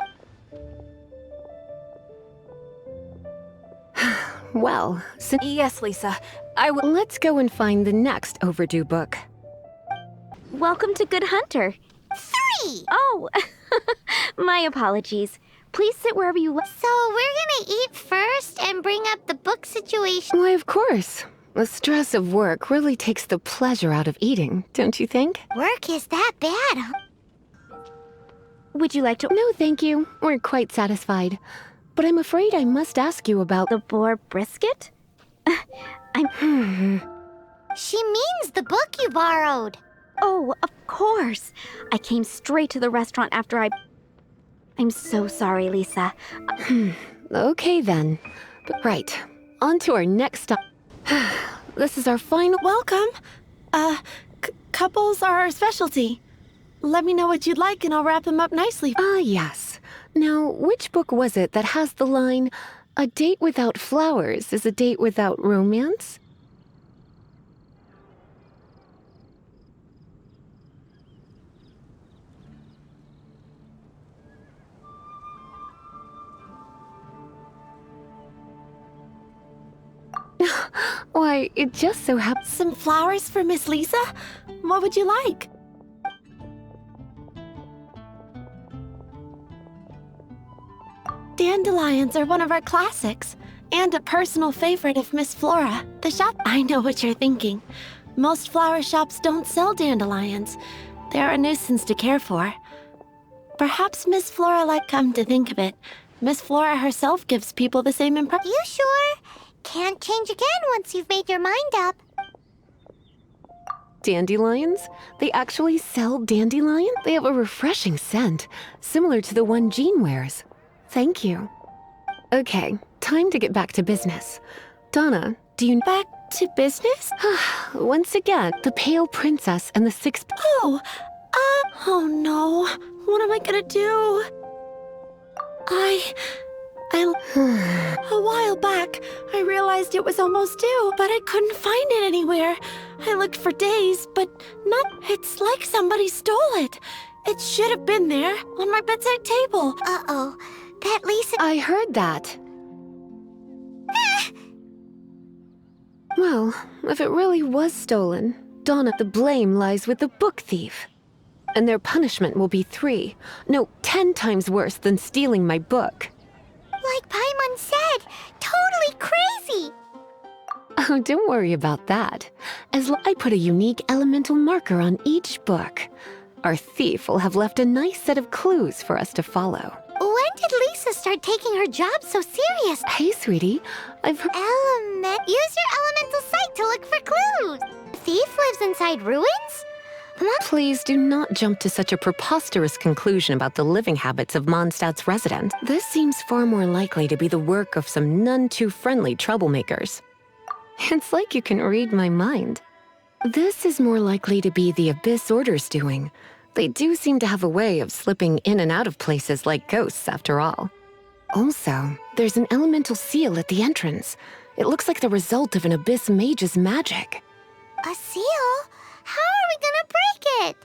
Well,
Yes, Lisa.
Let's go and find the next overdue book.
Welcome to Good Hunter.
3!
Oh, my apologies. Please sit wherever you want.
So we're gonna eat first and bring up the book situation?
Why, of course. The stress of work really takes the pleasure out of eating, don't you think?
Work is that bad, huh?
Would you like to...
No, thank you. We're quite satisfied. But I'm afraid I must ask you about...
The boar brisket?
She means the book you borrowed.
Oh, of course. I came straight to the restaurant after I'm so sorry, Lisa.
Okay, then. But right, on to our next stop. This is our final...
Welcome. Couples are our specialty. Let me know what you'd like and I'll wrap them up nicely.
Yes. Now, which book was it that has the line, "A date without flowers is a date without romance"? Why, it just so happens...
Some flowers for Miss Lisa? What would you like? Dandelions are one of our classics, and a personal favorite of Miss Flora. The shop... I know what you're thinking. Most flower shops don't sell dandelions. They're a nuisance to care for. Perhaps Miss Flora come to think of it. Miss Flora herself gives people the same impression.
You sure? Can't change again once you've made your mind up.
Dandelions? They actually sell dandelion? They have a refreshing scent, similar to the one Jean wears. Thank you. Okay, time to get back to business. Donna, do you...
Back to business?
Once again, the Pale Princess and the 6...
Oh no. What am I gonna do? A while back, I realized it was almost due, but I couldn't find it anywhere. I looked for days, but it's like somebody stole it. It should have been there, on my bedside table.
Uh-oh. That Lisa...
I heard that. Well, if it really was stolen, Donna, the blame lies with the book thief. And their punishment will be 10 times worse than stealing my book.
Like Paimon said, totally crazy!
Oh, don't worry about that. I put a unique elemental marker on each book. Our thief will have left a nice set of clues for us to follow.
When did Lisa start taking her job so serious?
Hey, sweetie, I've heard—
Use your elemental sight to look for clues. The thief lives inside ruins?
Please do not jump to such a preposterous conclusion about the living habits of Mondstadt's resident. This seems far more likely to be the work of some none-too-friendly troublemakers. It's like you can read my mind. This is more likely to be the Abyss Order's doing. They do seem to have a way of slipping in and out of places like ghosts, after all. Also, there's an elemental seal at the entrance. It looks like the result of an Abyss mage's magic.
A seal? How are we gonna break it?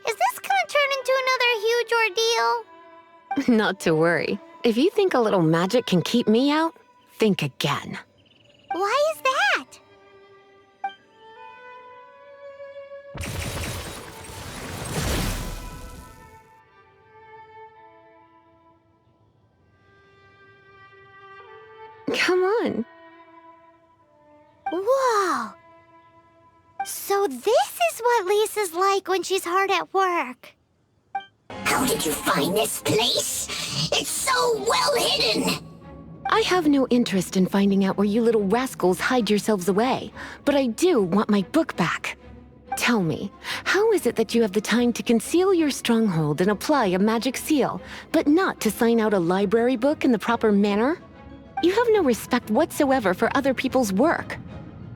Is this gonna turn into another huge ordeal?
Not to worry. If you think a little magic can keep me out, think again.
Why is that?
Come on.
Whoa! So this is what Lisa's like when she's hard at work.
How did you find this place? It's so well hidden!
I have no interest in finding out where you little rascals hide yourselves away, but I do want my book back. Tell me, how is it that you have the time to conceal your stronghold and apply a magic seal, but not to sign out a library book in the proper manner? You have no respect whatsoever for other people's work.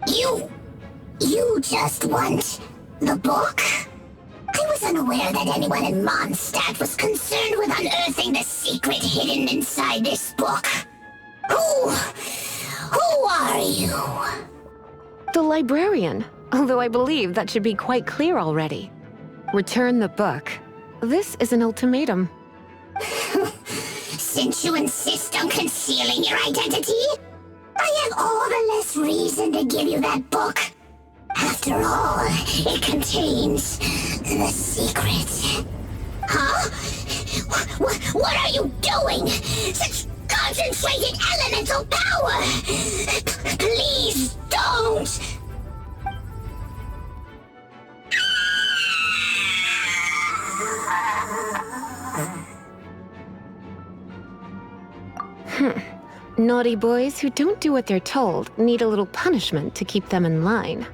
You just want the book? I was unaware that anyone in Mondstadt was concerned with unearthing the secret hidden inside this book. Who are you?
The librarian, although I believe that should be quite clear already. Return the book. This is an ultimatum.
Since you insist on concealing your identity, I have all the less reason to give you that book. After all, it contains the secret. Huh? What are you doing? Such concentrated elemental power! Please don't!
Naughty boys who don't do what they're told need a little punishment to keep them in line.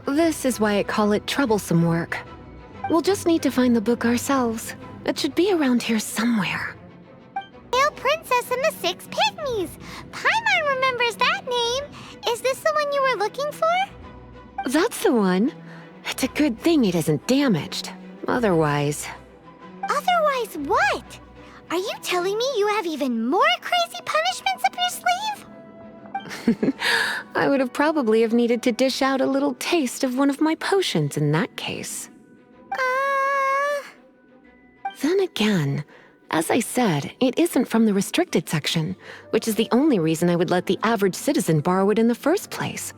This is why I call it troublesome work. We'll just need to find the book ourselves. It should be around here somewhere.
Pale Princess and the Six Pygmies! Paimon remembers that name! Is this the one you were looking for?
That's the one. It's a good thing it isn't damaged. Otherwise...
Otherwise what? Are you telling me you have even more crazy punishments up your sleeve?
I would have probably have needed to dish out a little taste of one of my potions in that case. Then again, as I said, it isn't from the restricted section, which is the only reason I would let the average citizen borrow it in the first place.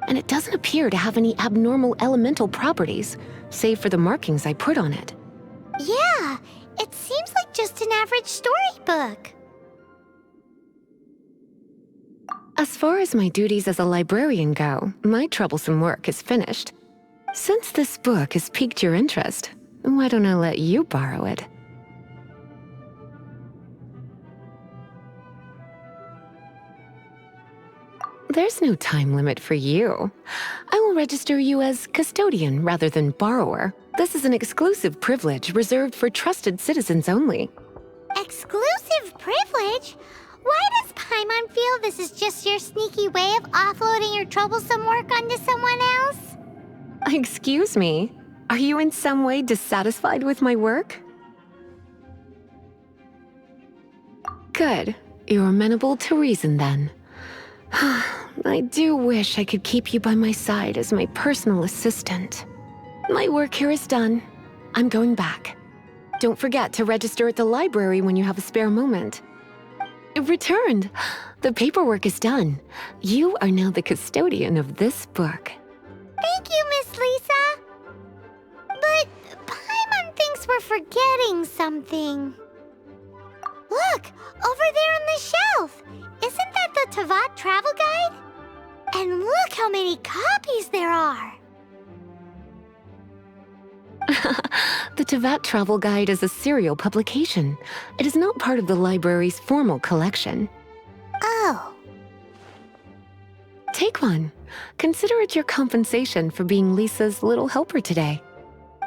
And it doesn't appear to have any abnormal elemental properties, save for the markings I put on it.
Yeah, it seems like just an average storybook.
As far as my duties as a librarian go, my troublesome work is finished. Since this book has piqued your interest, why don't I let you borrow it? There's no time limit for you. I will register you as custodian rather than borrower. This is an exclusive privilege reserved for trusted citizens only.
Exclusive privilege? Why does Paimon feel this is just your sneaky way of offloading your troublesome work onto someone else?
Excuse me, are you in some way dissatisfied with my work? Good, you're amenable to reason then. I do wish I could keep you by my side as my personal assistant. My work here is done. I'm going back. Don't forget to register at the library when you have a spare moment. Returned. The paperwork is done. You are now the custodian of this book.
Thank you, Miss Lisa. But Paimon thinks we're forgetting something. Look, over there on the shelf. Isn't that the Teyvat travel guide? And look how many copies there are!
The Teyvat Travel Guide is a serial publication. It is not part of the library's formal collection.
Oh.
Take one. Consider it your compensation for being Lisa's little helper today.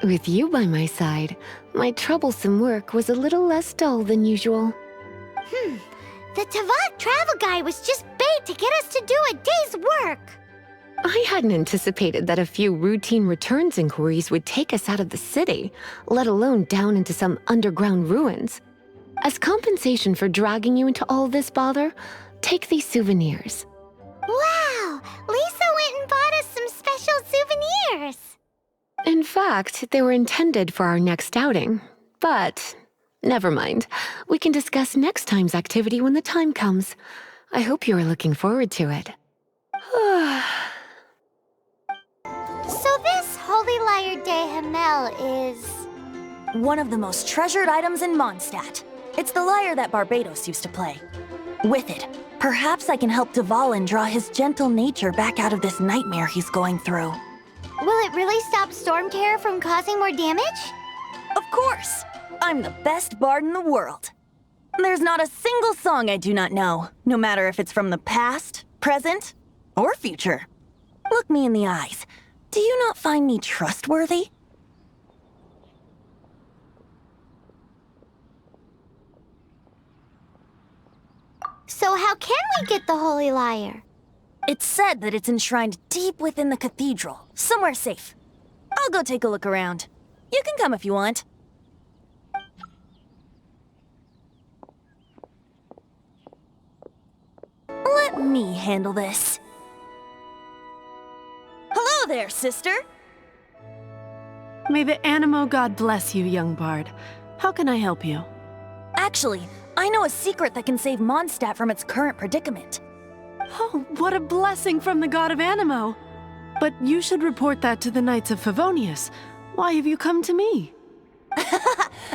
With you by my side, my troublesome work was a little less dull than usual.
The Teyvat travel guide was just bait to get us to do a day's work.
I hadn't anticipated that a few routine returns inquiries would take us out of the city, let alone down into some underground ruins. As compensation for dragging you into all this bother, take these souvenirs.
Wow! Lisa went and bought us some special souvenirs!
In fact, they were intended for our next outing. But, never mind. We can discuss next time's activity when the time comes. I hope you are looking forward to it.
So this Holy Lyre de Himmel is...
one of the most treasured items in Mondstadt. It's the lyre that Barbados used to play. With it, perhaps I can help Dvalin draw his gentle nature back out of this nightmare he's going through.
Will it really stop Storm Terror from causing more damage?
Of course! I'm the best bard in the world. There's not a single song I do not know, no matter if it's from the past, present, or future. Look me in the eyes. Do you not find me trustworthy?
So how can we get the Holy Lyre?
It's said that it's enshrined deep within the cathedral, somewhere safe. I'll go take a look around. You can come if you want. Let me handle this. Hello there, sister!
May the Animo God bless you, young bard. How can I help you?
Actually, I know a secret that can save Mondstadt from its current predicament.
Oh, what a blessing from the god of Animo! But you should report that to the Knights of Favonius. Why have you come to me?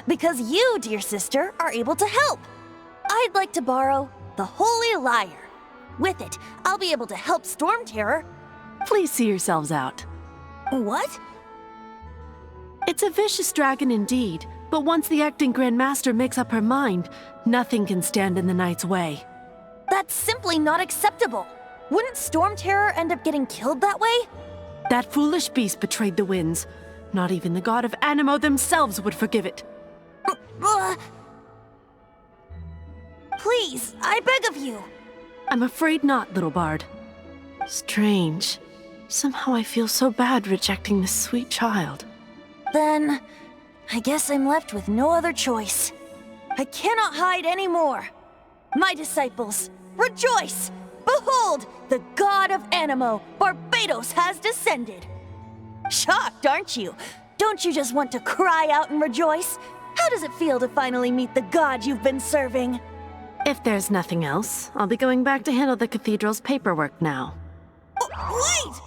Because you, dear sister, are able to help. I'd like to borrow the Holy Lyre. With it, I'll be able to help Storm Terror.
Please see yourselves out.
What?
It's a vicious dragon indeed, but once the acting Grand Master makes up her mind, nothing can stand in the Knight's way.
That's simply not acceptable. Wouldn't Storm Terror end up getting killed that way?
That foolish beast betrayed the winds. Not even the god of Animo themselves would forgive it.
Please, I beg of you.
I'm afraid not, little bard. Strange. Somehow I feel so bad rejecting this sweet child.
Then, I guess I'm left with no other choice. I cannot hide anymore. My disciples, rejoice! Behold, the god of Animo, Barbados, has descended. Shocked, aren't you? Don't you just want to cry out and rejoice? How does it feel to finally meet the god you've been serving?
If there's nothing else, I'll be going back to handle the cathedral's paperwork now.
Wait!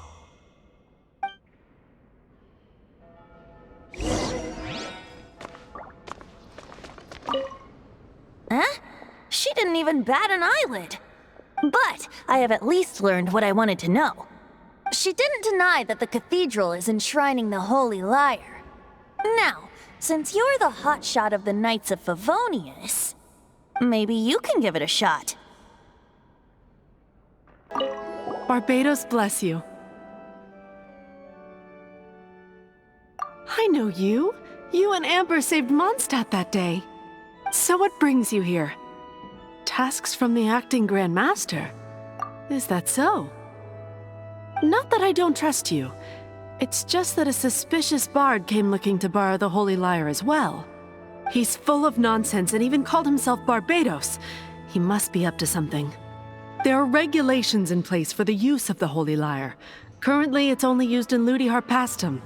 Huh? She didn't even bat an eyelid. But I have at least learned what I wanted to know. She didn't deny that the cathedral is enshrining the Holy Lyre. Now, since you're the hotshot of the Knights of Favonius, maybe you can give it a shot.
Barbados bless you. I know you. You and Amber saved Mondstadt that day. So what brings you here? Tasks from the acting Grand Master. Is that so? Not that I don't trust you. It's just that a suspicious bard came looking to borrow the Holy Lyre as well. He's full of nonsense and even called himself Barbados. He must be up to something. There are regulations in place for the use of the Holy Lyre. Currently, it's only used in Ludi Harpastum.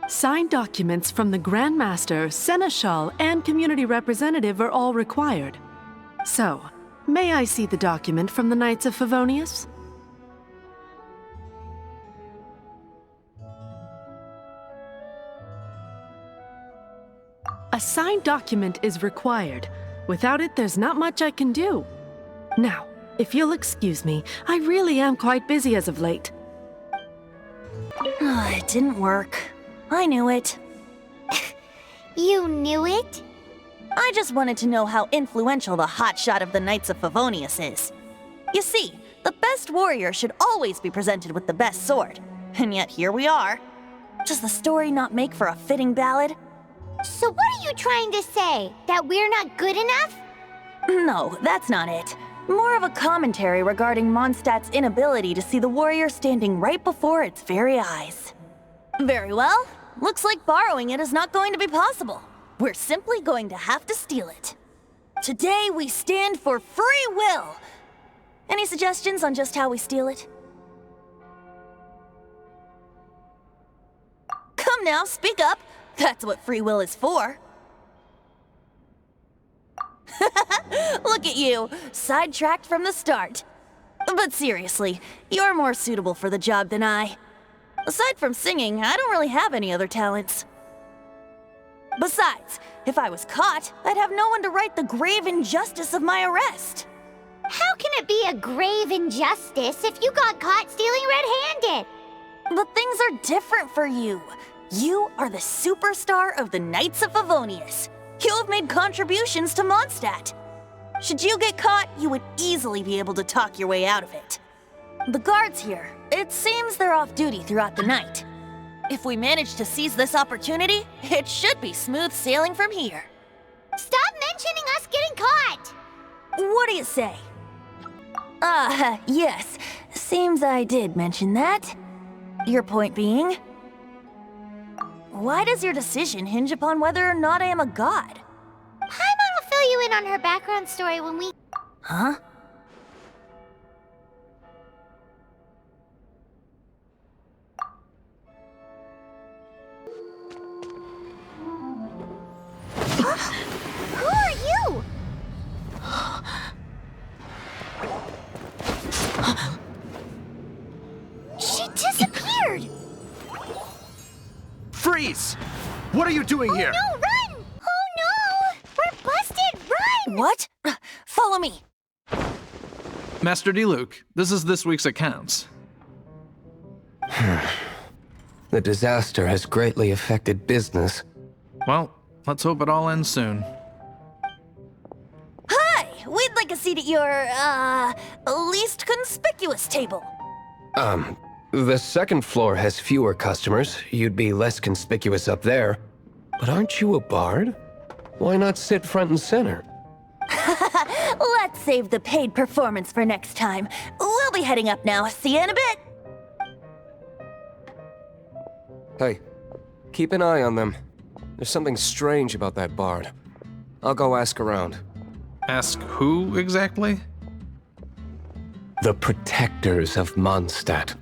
Signed documents from the Grand Master, Seneschal, and Community Representative are all required. So, may I see the document from the Knights of Favonius? A signed document is required. Without it, there's not much I can do. Now, If you'll excuse me, I really am quite busy as of late.
It didn't work. I knew it.
You knew it?
I just wanted to know how influential the hotshot of the Knights of Favonius is. You see, the best warrior should always be presented with the best sword. And yet here we are. Does the story not make for a fitting ballad?
So what are you trying to say? That we're not good enough?
No, that's not it. More of a commentary regarding Mondstadt's inability to see the warrior standing right before its very eyes. Very well. Looks like borrowing it is not going to be possible. We're simply going to have to steal it. Today we stand for free will. Any suggestions on just how we steal it? Come now, speak up. That's what free will is for. Look at you, sidetracked from the start. But seriously, you're more suitable for the job than I. Aside from singing, I don't really have any other talents. Besides, if I was caught, I'd have no one to right the grave injustice of my arrest.
How can it be a grave injustice if you got caught stealing red-handed?
But things are different for you. You are the superstar of the Knights of Favonius. You have made contributions to Mondstadt. Should you get caught, you would easily be able to talk your way out of it. The guards here, it seems they're off duty throughout the night. If we manage to seize this opportunity, it should be smooth sailing from here.
Stop mentioning us getting caught!
What do you say? Yes. Seems I did mention that. Your point being? Why does your decision hinge upon whether or not I am a god?
Paimon will fill you in on her background story when we...
Huh?
Who are you? She disappeared!
Freeze! What are you doing here?
No, run! Oh no! We're busted! Run!
What? Follow me!
Master D-Luke, this is this week's accounts.
The disaster has greatly affected business.
Well, let's hope it all ends soon.
Hi! We'd like a seat at your, least conspicuous table.
The second floor has fewer customers. You'd be less conspicuous up there. But aren't you a bard? Why not sit front and center?
Let's save the paid performance for next time. We'll be heading up now. See you in a bit.
Hey, keep an eye on them. There's something strange about that bard. I'll go ask around.
Ask who exactly?
The protectors of Mondstadt.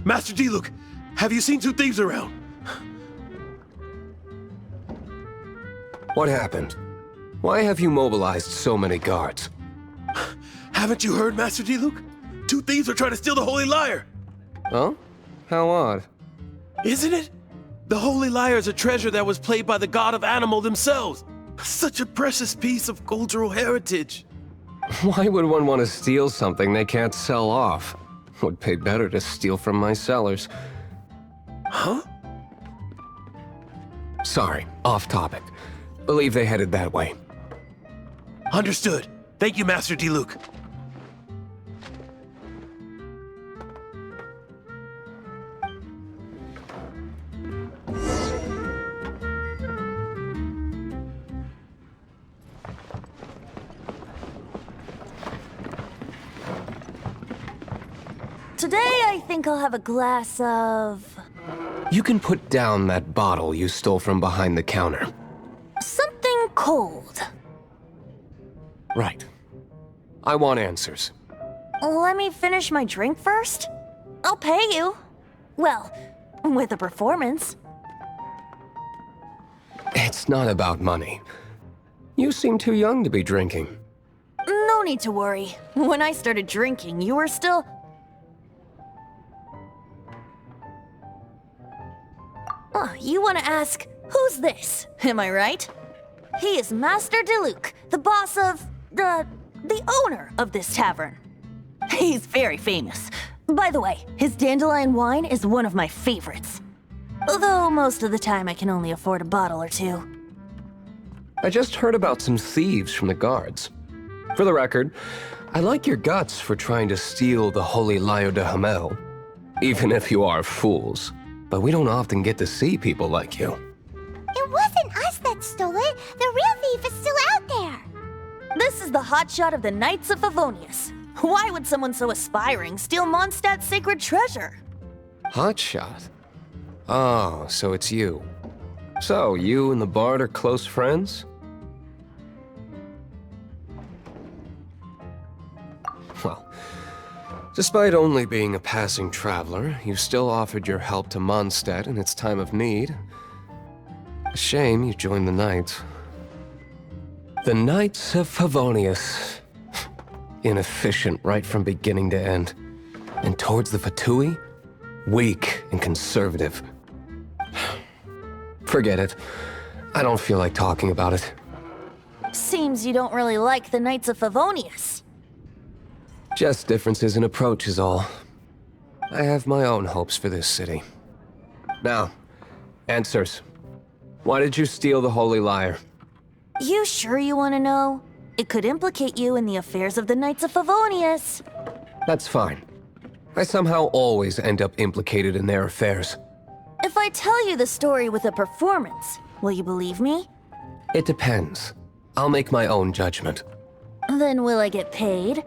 Master D-Luke, have you seen two thieves around?
What happened? Why have you mobilized so many guards?
Haven't you heard, Master D-Luke? Two thieves are trying to steal the Holy Lyre!
Oh? How odd.
Isn't it? The Holy Lyre is a treasure that was played by the god of animal themselves. Such a precious piece of cultural heritage.
Why would one want to steal something they can't sell off? Would pay better to steal from my sellers.
Huh?
Sorry, off topic. Believe they headed that way.
Understood. Thank you, Master D-Luke.
Today, I think I'll have a glass of...
You can put down that bottle you stole from behind the counter.
something cold.
Right. I want answers.
Let me finish my drink first. I'll pay you. Well, with a performance.
It's not about money. You seem too young to be drinking.
No need to worry. When I started drinking, you were still... Oh, you want to ask, who's this? Am I right? He is Master D-Luke, the boss of the the owner of this tavern. He's very famous. By the way, his dandelion wine is one of my favorites. Although most of the time I can only afford a bottle or two.
I just heard about some thieves from the guards. For the record, I like your guts for trying to steal the Holy Lyre de Hamel. Even if you are fools. But we don't often get to see people like you.
It wasn't us that stole it. The real thief is still out there.
This is the hotshot of the Knights of Favonius. Why would someone so aspiring steal Mondstadt's sacred treasure?
Hotshot? Oh, so it's you. So, you and the Bard are close friends? Well, despite only being a passing traveler, you still offered your help to Mondstadt in its time of need. A shame you joined the Knights. The Knights of Favonius. Inefficient right from beginning to end. And towards the Fatui, weak and conservative. Forget it. I don't feel like talking about it.
Seems you don't really like the Knights of Favonius.
Just differences in approach is all. I have my own hopes for this city. Now, answers. Why did you steal the Holy Lyre?
You sure you want to know? It could implicate you in the affairs of the Knights of Favonius.
That's fine. I somehow always end up implicated in their affairs.
If I tell you the story with a performance, will you believe me?
It depends. I'll make my own judgment.
Then will I get paid?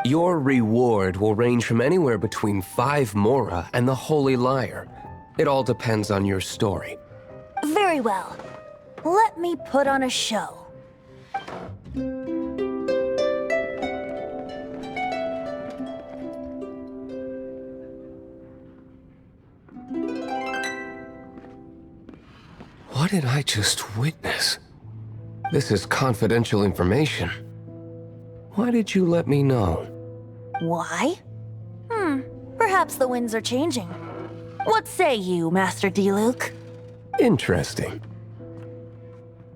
Your reward will range from anywhere between 5 Mora and the Holy Lyre. It all depends on your story.
Very well. Let me put on a show.
What did I just witness? This is confidential information. Why did you let me know?
Why? Perhaps the winds are changing. What say you, Master Diluc?
Interesting.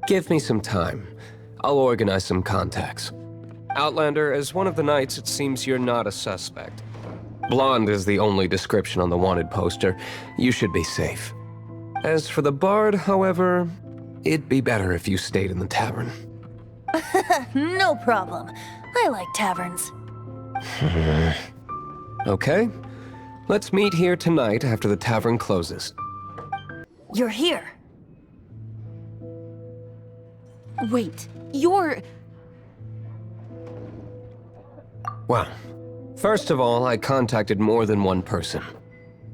Give me some time. I'll organize some contacts. Outlander, as one of the Knights, it seems you're not a suspect. Blonde is the only description on the wanted poster. You should be safe. As for the Bard, however, it'd be better if you stayed in the tavern.
No problem. I like taverns.
Okay. Let's meet here tonight after the tavern closes.
You're here.
Wait, you're...
Well, first of all, I contacted more than one person.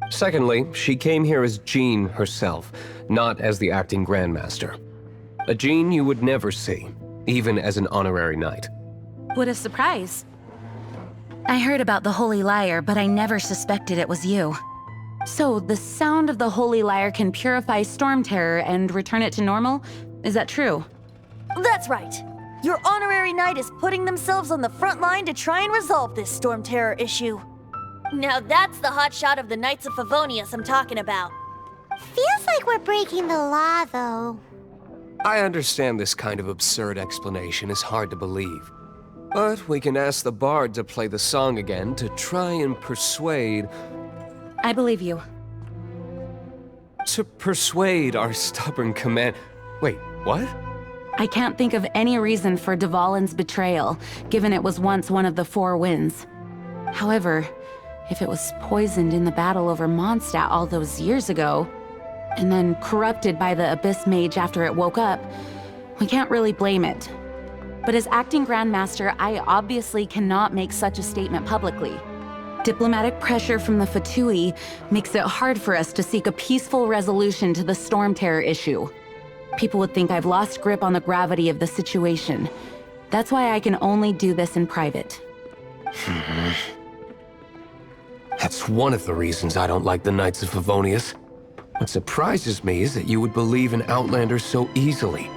Secondly, she came here as Jean herself, not as the acting Grandmaster. A Jean you would never see, even as an honorary knight.
What a surprise. I heard about the Holy Lyre, but I never suspected it was you. So, the sound of the Holy Lyre can purify Storm Terror and return it to normal? Is that true?
That's right. Your honorary knight is putting themselves on the front line to try and resolve this Storm Terror issue. Now that's the hotshot of the Knights of Favonius I'm talking about.
Feels like we're breaking the law, though.
I understand this kind of absurd explanation is hard to believe. But we can ask the Bard to play the song again to try and persuade...
I believe you.
To persuade our stubborn command... Wait, what?
I can't think of any reason for Dvalin's betrayal, given it was once one of the 4 winds. However, if it was poisoned in the battle over Mondstadt all those years ago, and then corrupted by the Abyss Mage after it woke up, we can't really blame it. But as acting Grandmaster, I obviously cannot make such a statement publicly. Diplomatic pressure from the Fatui makes it hard for us to seek a peaceful resolution to the Storm Terror issue. People would think I've lost grip on the gravity of the situation. That's why I can only do this in private.
That's one of the reasons I don't like the Knights of Favonius. What surprises me is that you would believe in Outlander so easily.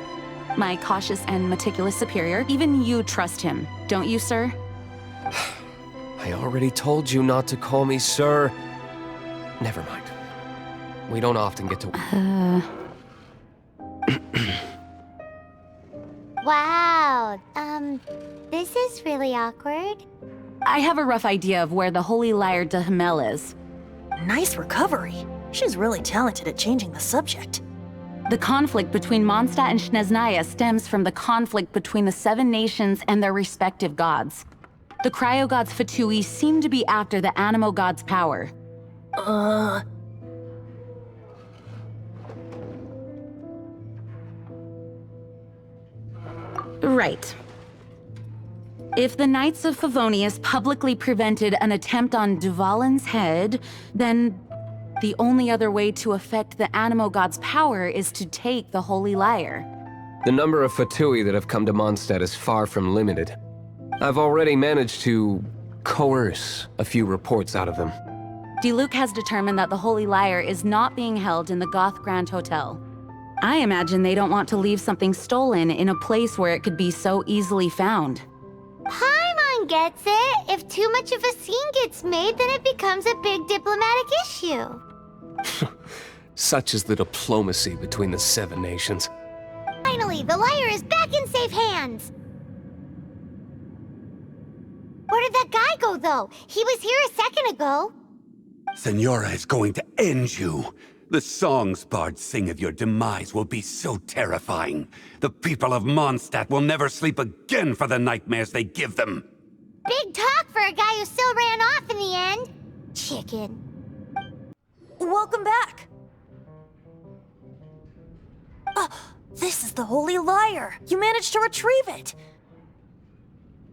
My cautious and meticulous superior, even you trust him, don't you, sir?
I already told you not to call me sir. Never mind. We don't often get to...
Wow. This is really awkward.
I have a rough idea of where the Holy Lyre de Himmel is.
Nice recovery. She's really talented at changing the subject.
The conflict between Mondstadt and Snezhnaya stems from the conflict between the 7 nations and their respective gods. The cryo-gods Fatui seem to be after the Animo god's power. Right. If the Knights of Favonius publicly prevented an attempt on Dvalin's head, then the only other way to affect the Animo god's power is to take the Holy Lyre.
The number of Fatui that have come to Mondstadt is far from limited. I've already managed to coerce a few reports out of them.
Diluc has determined that the Holy Lyre is not being held in the Goth Grand Hotel. I imagine they don't want to leave something stolen in a place where it could be so easily found.
Paimon gets it. If too much of a scene gets made, then it becomes a big diplomatic issue.
Such is the diplomacy between the 7 nations.
Finally, the lyre is back in safe hands. Where did that guy go, though? He was here a second ago.
Senora is going to end you. The songs bards sing of your demise will be so terrifying. The people of Mondstadt will never sleep again for the nightmares they give them.
Big talk for a guy who still ran off in the end. Chicken.
Welcome back. This is the Holy Lyre. You managed to retrieve it.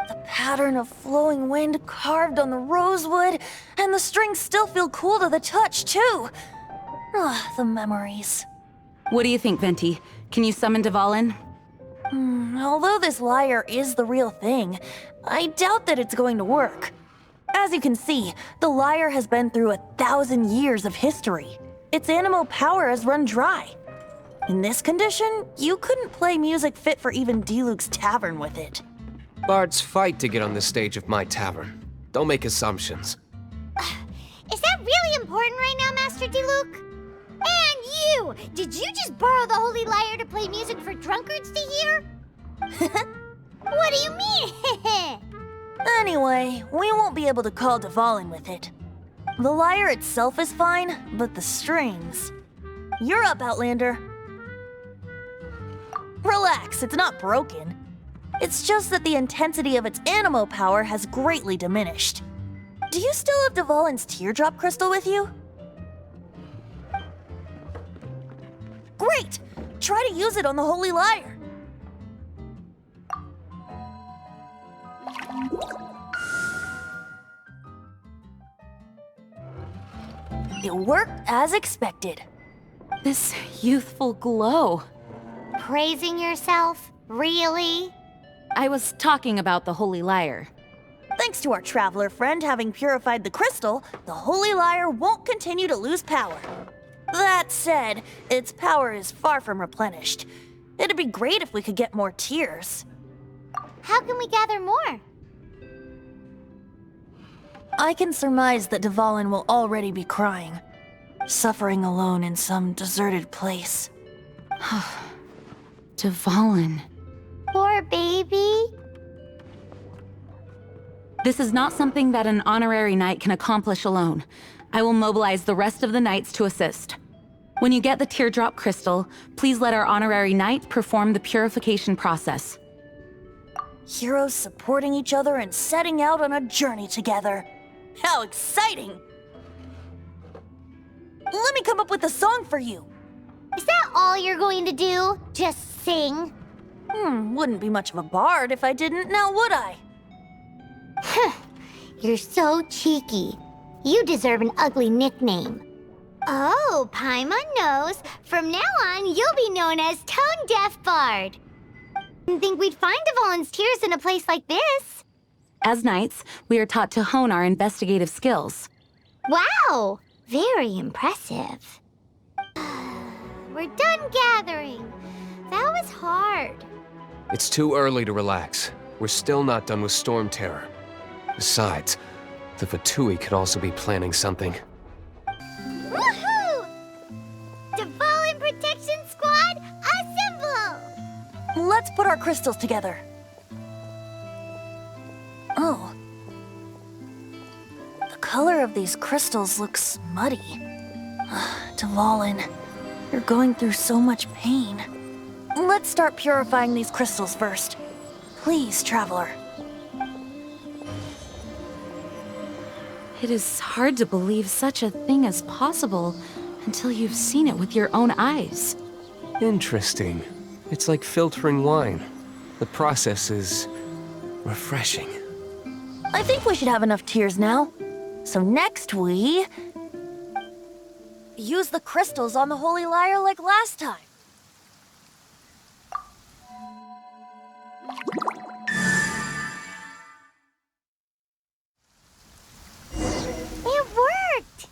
The pattern of flowing wind carved on the rosewood, and the strings still feel cool to the touch, too. The memories.
What do you think, Venti? Can you summon Dvalin?
Although this lyre is the real thing, I doubt that it's going to work. As you can see, the lyre has been through 1,000 years of history. Its animal power has run dry. In this condition, you couldn't play music fit for even Diluc's tavern with it.
Bards fight to get on the stage of my tavern. Don't make assumptions.
Is that really important right now, Master Diluc? And you! Did you just borrow the Holy Lyre to play music for drunkards to hear? What do you mean?
Anyway, we won't be able to call Dvalin with it. The lyre itself is fine, but the strings... You're up, Outlander. Relax, it's not broken. It's just that the intensity of its animo power has greatly diminished. Do you still have Dvalin's teardrop crystal with you? Great! Try to use it on the Holy Lyre. It worked as expected.
This youthful glow.
Praising yourself? Really?
I was talking about the Holy Lyre.
Thanks to our traveler friend having purified the crystal, the Holy Lyre won't continue to lose power. That said, its power is far from replenished. It'd be great if we could get more tears.
How can we gather more?
I can surmise that Dvalin will already be crying, suffering alone in some deserted place.
Dvalin.
Poor baby.
This is not something that an honorary knight can accomplish alone. I will mobilize the rest of the knights to assist. When you get the teardrop crystal, please let our honorary knight perform the purification process.
Heroes supporting each other and setting out on a journey together. How exciting! Let me come up with a song for you.
Is that all you're going to do? Just sing?
Wouldn't be much of a bard if I didn't, now would I?
You're so cheeky. You deserve an ugly nickname. Oh, Paimon knows. From now on, you'll be known as Tone Deaf Bard. Didn't think we'd find Dvalin's tears in a place like this.
As knights, we are taught to hone our investigative skills.
Wow! Very impressive. We're done gathering. That was hard.
It's too early to relax. We're still not done with Storm Terror. Besides, the Fatui could also be planning something.
Woohoo! Dvalin Protection Squad, assemble!
Let's put our crystals together. Oh. The color of these crystals looks muddy. Dvalin, you're going through so much pain. Let's start purifying these crystals first. Please, Traveler.
It is hard to believe such a thing is possible until you've seen it with your own eyes.
Interesting. It's like filtering wine. The process is refreshing.
I think we should have enough tears now. So next we... use the crystals on the Holy Lyre like last time.
It worked!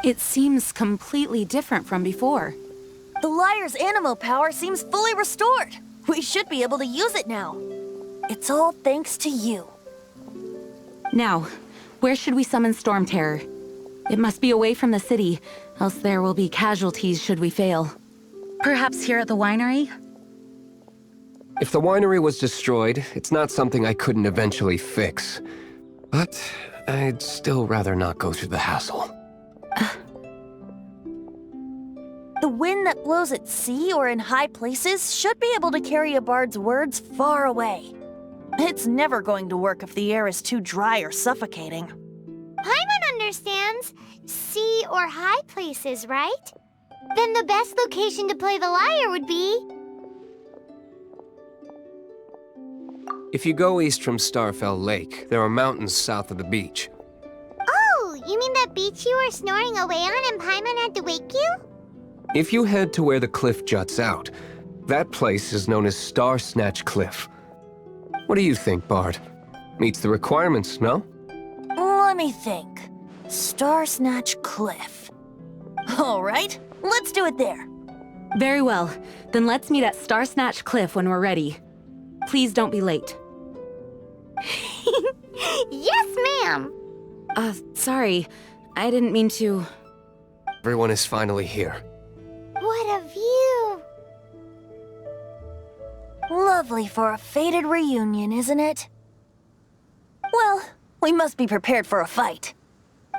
It seems completely different from before.
The lyre's animo power seems fully restored. We should be able to use it now. It's all thanks to you.
Now, where should we summon Storm Terror? It must be away from the city, else there will be casualties should we fail. Perhaps here at the winery?
If the winery was destroyed, it's not something I couldn't eventually fix. But I'd still rather not go through the hassle.
The wind that blows at sea or in high places should be able to carry a bard's words far away. It's never going to work if the air is too dry or suffocating.
Paimon understands sea or high places, right? Then the best location to play the lyre would be...
If you go east from Starfell Lake, there are mountains south of the beach.
Oh, you mean that beach you were snoring away on and Paimon had to wake you?
If you head to where the cliff juts out, that place is known as Star Snatch Cliff. What do you think, Bard? Meets the requirements, no?
Let me think. Star Snatch Cliff. All right, let's do it there.
Very well. Then let's meet at Star Snatch Cliff when we're ready. Please don't be late.
Yes, ma'am!
Sorry. I didn't mean to...
Everyone is finally here.
What a view!
Lovely for a fated reunion, isn't it? Well, we must be prepared for a fight.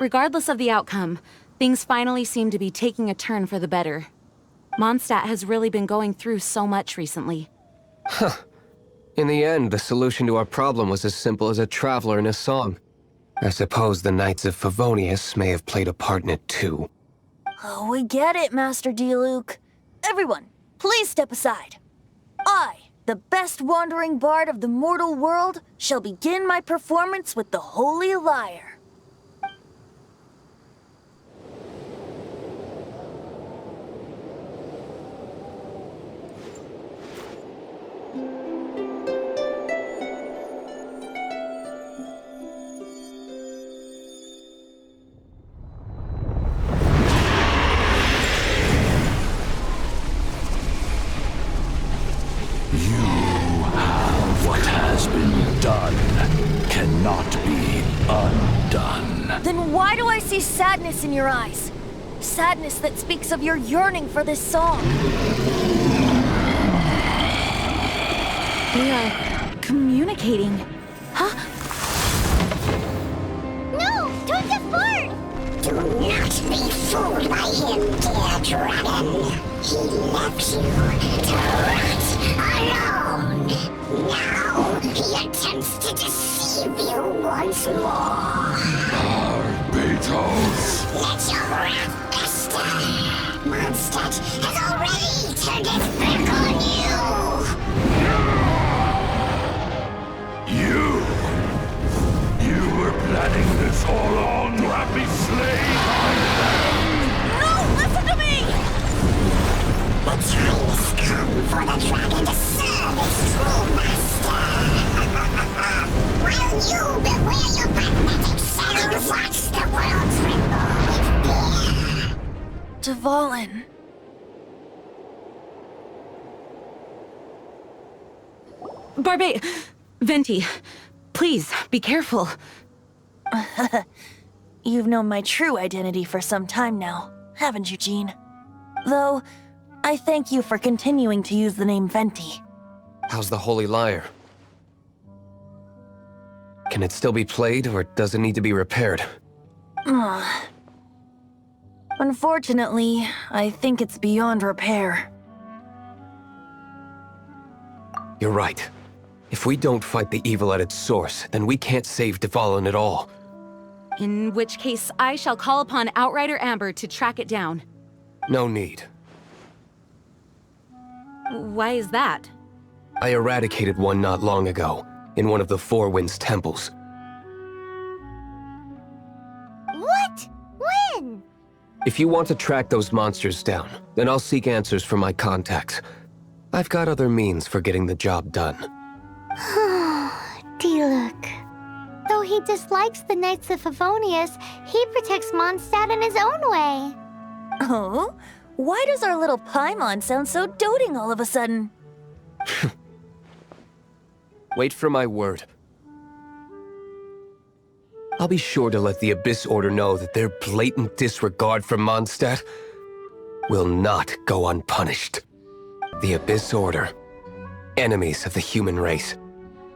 Regardless of the outcome, things finally seem to be taking a turn for the better. Mondstadt has really been going through so much recently.
Huh. In the end, the solution to our problem was as simple as a traveler in a song. I suppose the Knights of Favonius may have played a part in it too.
Oh, we get it, Master Diluc. Everyone, please step aside. I, the best wandering bard of the mortal world, shall begin my performance with the Holy Lyre. Then why do I see sadness in your eyes? Sadness that speaks of your yearning for this song.
We are communicating. Huh?
No! Don't get bored!
Do not be fooled by him, dear dragon. He left you to rot alone. Now he attempts to deceive you once more.
Beatles!
Let your wrath fester. Mondstadt has already turned its back on
You! You were planning this all along to have me slain by them!
No! Listen to me!
The time has come for the dragon to serve its true master. While you beware your magnetic shadows, watch the world tremble with fear.
Dvalin.
Venti, please, be careful.
You've known my true identity for some time now, haven't you, Jean? Though, I thank you for continuing to use the name Venti.
How's the Holy Lyre? Can it still be played, or does it need to be repaired?
Unfortunately, I think it's beyond repair.
You're right. If we don't fight the evil at its source, then we can't save Dvalin at all.
In which case, I shall call upon Outrider Amber to track it down.
No need.
Why is that?
I eradicated one not long ago, in one of the Four Winds temples.
What? When?
If you want to track those monsters down, then I'll seek answers from my contacts. I've got other means for getting the job done.
Diluc. Though he dislikes the Knights of Favonius, he protects Mondstadt in his own way.
Oh? Why does our little Paimon sound so doting all of a sudden?
Wait for my word. I'll be sure to let the Abyss Order know that their blatant disregard for Mondstadt will not go unpunished. The Abyss Order, enemies of the human race.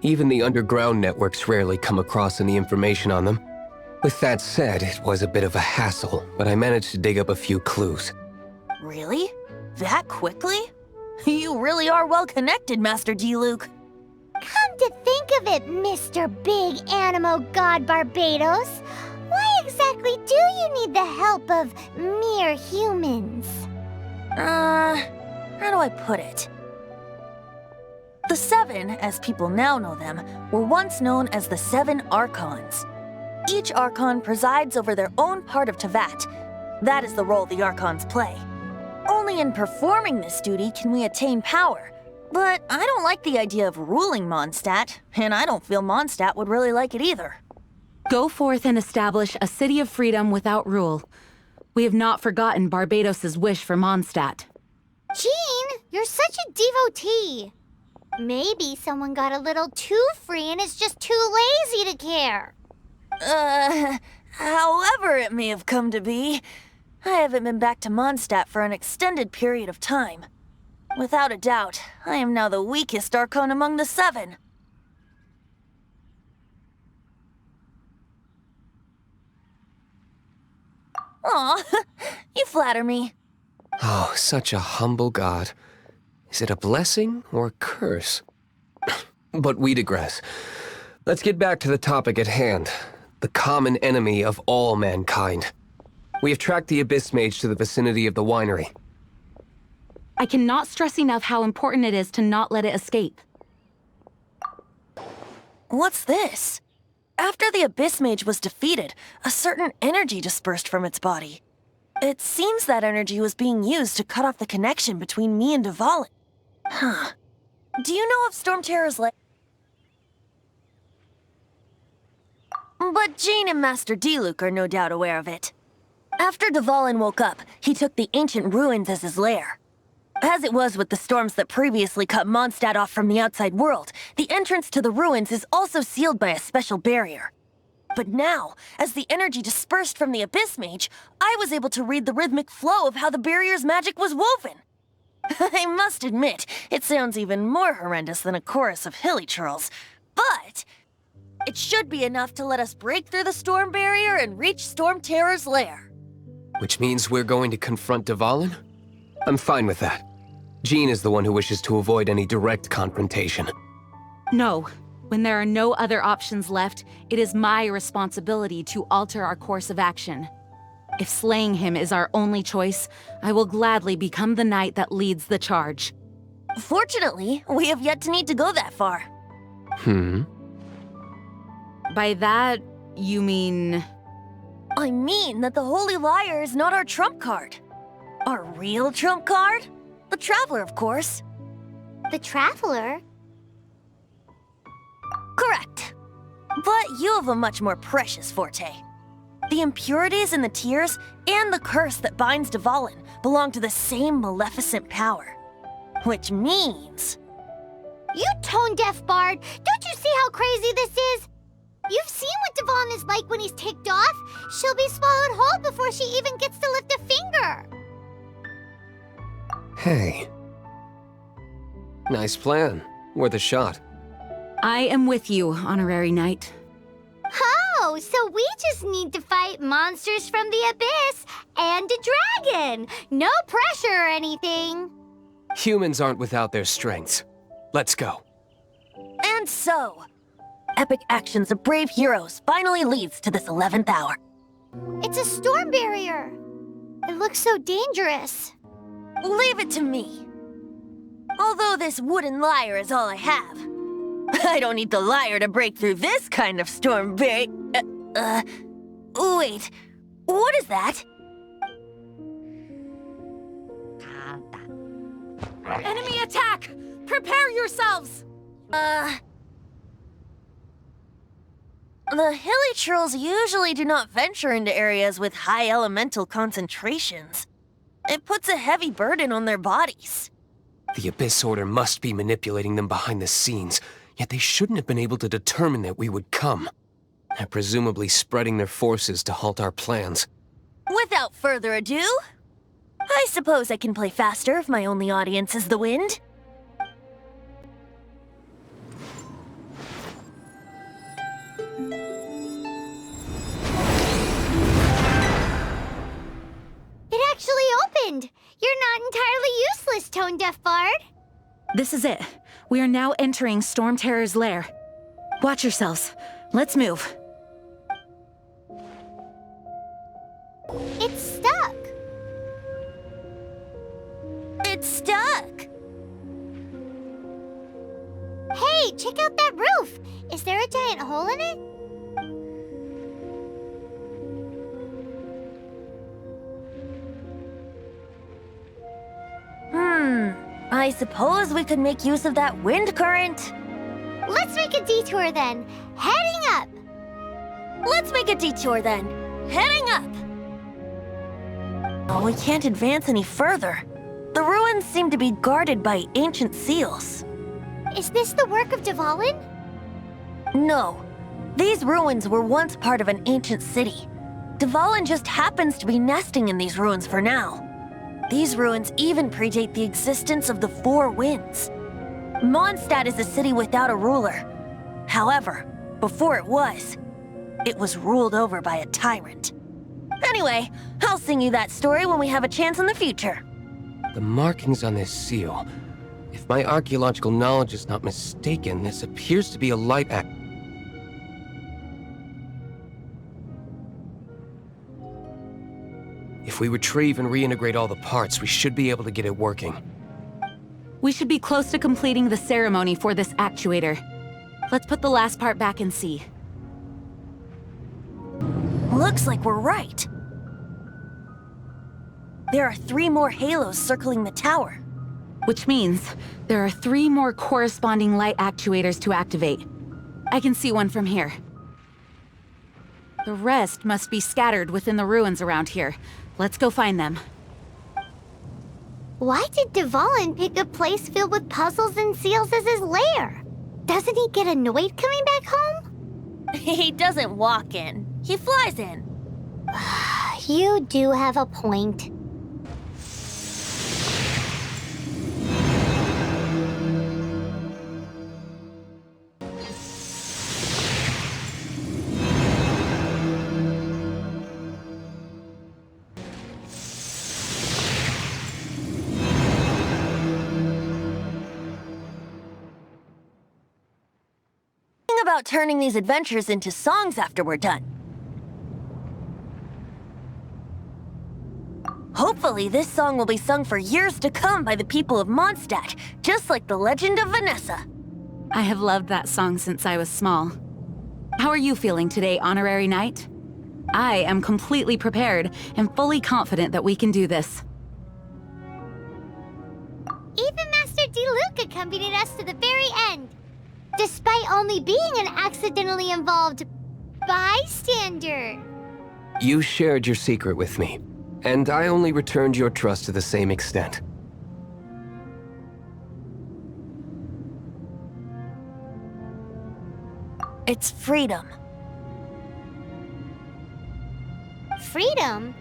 Even the underground networks rarely come across any information on them. With that said, it was a bit of a hassle, but I managed to dig up a few clues.
Really? That quickly? You really are well connected, Master Diluc.
Come to think of it, Mr. Big Animo God Barbados, why exactly do you need the help of mere humans?
How do I put it? The Seven, as people now know them, were once known as the Seven Archons. Each Archon presides over their own part of Teyvat. That is the role the Archons play. Only in performing this duty can we attain power. But I don't like the idea of ruling Mondstadt, and I don't feel Mondstadt would really like it either.
Go forth and establish a city of freedom without rule. We have not forgotten Barbados' wish for Mondstadt.
Jean, you're such a devotee. Maybe someone got a little too free and is just too lazy to care.
However it may have come to be, I haven't been back to Mondstadt for an extended period of time. Without a doubt, I am now the weakest Archon among the Seven. Aw, you flatter me.
Oh, such a humble god. Is it a blessing or a curse? But we digress. Let's get back to the topic at hand. The common enemy of all mankind. We have tracked the Abyss Mage to the vicinity of the winery.
I cannot stress enough how important it is to not let it escape.
What's this? After the Abyss Mage was defeated, a certain energy dispersed from its body. It seems that energy was being used to cut off the connection between me and Dvalin. Huh. Do you know of Storm Terror's But Jean and Master Diluc are no doubt aware of it. After Dvalin woke up, he took the ancient ruins as his lair. As it was with the storms that previously cut Mondstadt off from the outside world, the entrance to the ruins is also sealed by a special barrier. But now, as the energy dispersed from the Abyss Mage, I was able to read the rhythmic flow of how the barrier's magic was woven. I must admit, it sounds even more horrendous than a chorus of hilly churls, but it should be enough to let us break through the storm barrier and reach Storm Terror's lair.
Which means we're going to confront Dvalin? I'm fine with that. Jean is the one who wishes to avoid any direct confrontation.
No. When there are no other options left, it is my responsibility to alter our course of action. If slaying him is our only choice, I will gladly become the knight that leads the charge.
Fortunately, we have yet to need to go that far.
By that, you mean...
I mean that the Holy Lyre is not our trump card. Our real trump card? The Traveler, of course.
The Traveler?
Correct. But you have a much more precious forte. The impurities in the tears and the curse that binds Dvalin belong to the same maleficent power. Which means...
You tone-deaf bard! Don't you see how crazy this is? You've seen what Dvalin is like when he's ticked off. She'll be swallowed whole before she even gets to lift a finger.
Hey. Nice plan. Worth a shot.
I am with you, Honorary Knight.
Oh, so we just need to fight monsters from the abyss and a dragon. No pressure or anything.
Humans aren't without their strengths. Let's go.
And so, epic actions of brave heroes finally leads to this 11th hour.
It's a storm barrier. It looks so dangerous.
Leave it to me. Although this wooden lyre is all I have, I don't need the lyre to break through this kind of storm barrier. Wait, what is that?
Enemy attack! Prepare yourselves!
The hilly trolls usually do not venture into areas with high elemental concentrations. It puts a heavy burden on their bodies.
The Abyss Order must be manipulating them behind the scenes, yet they shouldn't have been able to determine that we would come. They're presumably spreading their forces to halt our plans.
Without further ado, I suppose I can play faster if my only audience is the wind.
It actually opened. You're not entirely useless, Tone Deaf Bard.
This is it. We are now entering Storm Terror's lair. Watch yourselves. Let's move.
It's stuck.
It's stuck.
Hey, check out that roof. Is there a giant hole in it?
I suppose we could make use of that wind current.
Let's make a detour then. Heading up.
Let's make a detour then. Heading up. Oh, we can't advance any further. The ruins seem to be guarded by ancient seals.
Is this the work of Dvalin?
No. These ruins were once part of an ancient city. Dvalin just happens to be nesting in these ruins for now. These ruins even predate the existence of the Four Winds. Mondstadt is a city without a ruler. However, before it was ruled over by a tyrant. Anyway, I'll sing you that story when we have a chance in the future.
The markings on this seal. If my archaeological knowledge is not mistaken, this appears to be a light act. If we retrieve and reintegrate all the parts, we should be able to get it working.
We should be close to completing the ceremony for this actuator. Let's put the last part back and see.
Looks like we're right. There are 3 more halos circling the tower.
Which means there are 3 more corresponding light actuators to activate. I can see one from here. The rest must be scattered within the ruins around here. Let's go find them.
Why did Dvalin pick a place filled with puzzles and seals as his lair? Doesn't he get annoyed coming back home?
He doesn't walk in. He flies in.
You do have a point.
About turning these adventures into songs after we're done. Hopefully, this song will be sung for years to come by the people of Mondstadt, just like the legend of Vanessa.
I have loved that song since I was small. How are you feeling today, Honorary Knight? I am completely prepared and fully confident that we can do this.
Even Master D-Luke accompanied us to the very end. Despite only being an accidentally involved bystander.
You shared your secret with me, and I only returned your trust to the same extent.
It's freedom.
Freedom?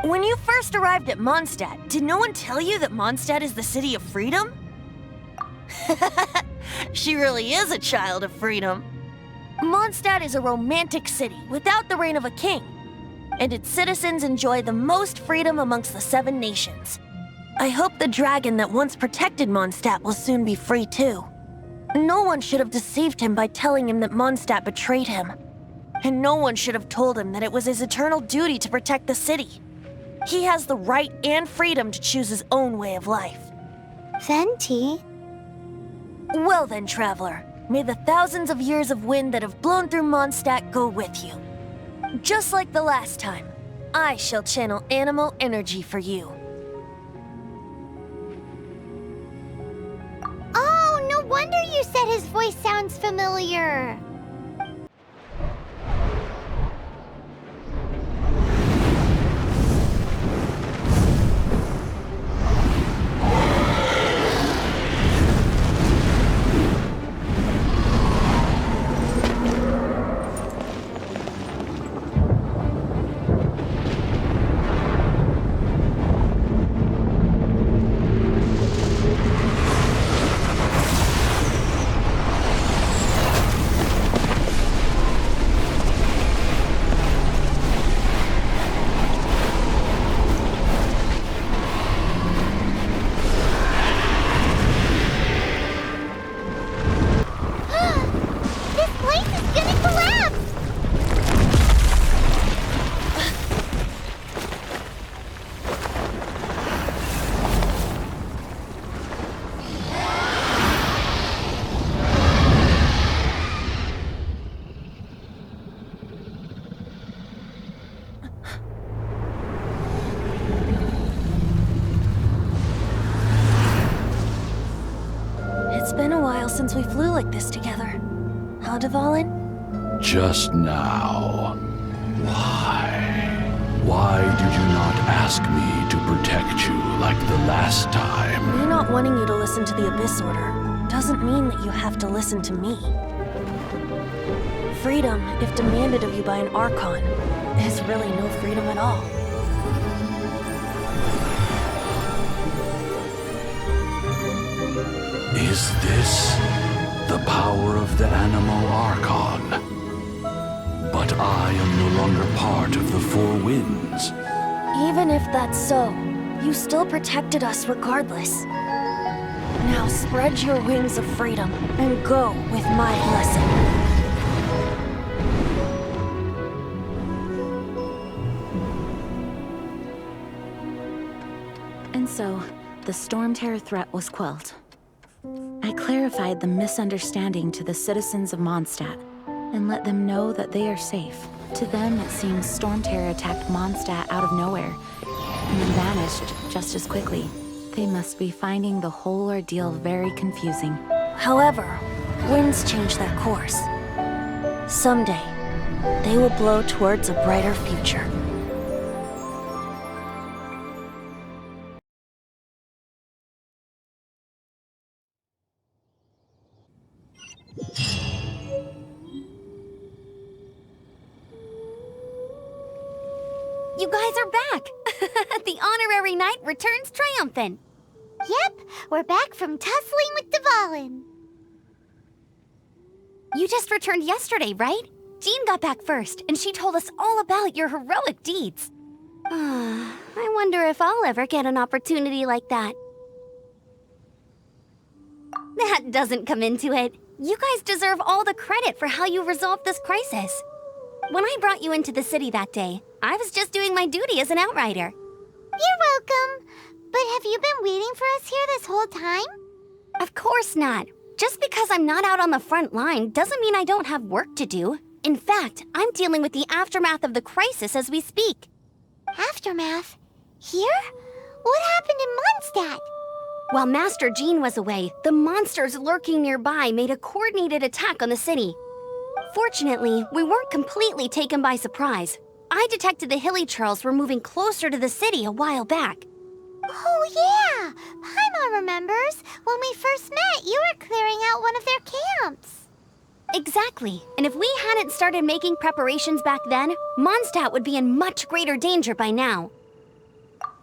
When you first arrived at Mondstadt, did no one tell you that Mondstadt is the city of freedom? She really is a child of freedom. Mondstadt is a romantic city without the reign of a king, and its citizens enjoy the most freedom amongst the 7 nations. I hope the dragon that once protected Mondstadt will soon be free too. No one should have deceived him by telling him that Mondstadt betrayed him. And no one should have told him that it was his eternal duty to protect the city. He has the right and freedom to choose his own way of life.
Venti?
Well then, traveler, may the thousands of years of wind that have blown through Mondstadt go with you. Just like the last time, I shall channel animal energy for you.
Oh, no wonder you said his voice sounds familiar.
It's been a while since we flew like this together. Huh, Dvalin?
Just now. Why? Why did you not ask me to protect you like the last time?
Me not wanting you to listen to the Abyss Order doesn't mean that you have to listen to me. Freedom, if demanded of you by an Archon, is really no freedom at all.
Is this the power of the Animal Archon? But I am no longer part of the Four Winds.
Even if that's so, you still protected us regardless. Now spread your wings of freedom and go with my blessing.
And so, the Storm Terror threat was quelled. I clarified the misunderstanding to the citizens of Mondstadt and let them know that they are safe. To them, it seems Storm Terror attacked Mondstadt out of nowhere and then vanished just as quickly. They must be finding the whole ordeal very confusing.
However, winds change their course. Someday, they will blow towards a brighter future.
You guys are back! The honorary knight returns triumphant.
Yep, we're back from tussling with Dvalin.
You just returned yesterday, right? Jean got back first, and she told us all about your heroic deeds. I wonder if I'll ever get an opportunity like that. That doesn't come into it. You guys deserve all the credit for how you resolved this crisis. When I brought you into the city that day, I was just doing my duty as an outrider.
You're welcome. But have you been waiting for us here this whole time?
Of course not. Just because I'm not out on the front line doesn't mean I don't have work to do. In fact, I'm dealing with the aftermath of the crisis as we speak.
Aftermath? Here? What happened in Mondstadt?
While Master Jean was away, the monsters lurking nearby made a coordinated attack on the city. Fortunately, we weren't completely taken by surprise. I detected the Hilly Churls were moving closer to the city a while back.
Oh yeah! Paimon remembers. When we first met, you were clearing out one of their camps.
Exactly. And if we hadn't started making preparations back then, Mondstadt would be in much greater danger by now.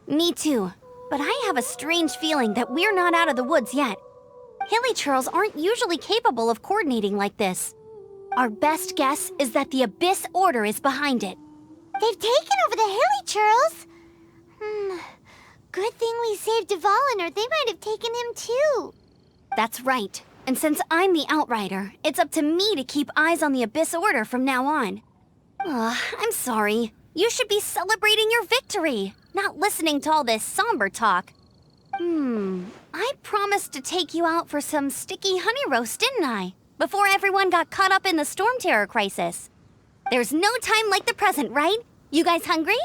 Me too. But I have a strange feeling that we're not out of the woods yet. Hilichurls aren't usually capable of coordinating like this. Our best guess is that the Abyss Order is behind it.
They've taken over the Hilichurls? Good thing we saved Dvalin, or they might have taken him too.
That's right. And since I'm the Outrider, it's up to me to keep eyes on the Abyss Order from now on. I'm sorry. You should be celebrating your victory, not listening to all this somber talk. I promised to take you out for some sticky honey roast, didn't I? Before everyone got caught up in the Storm Terror crisis. There's no time like the present, right? You guys hungry?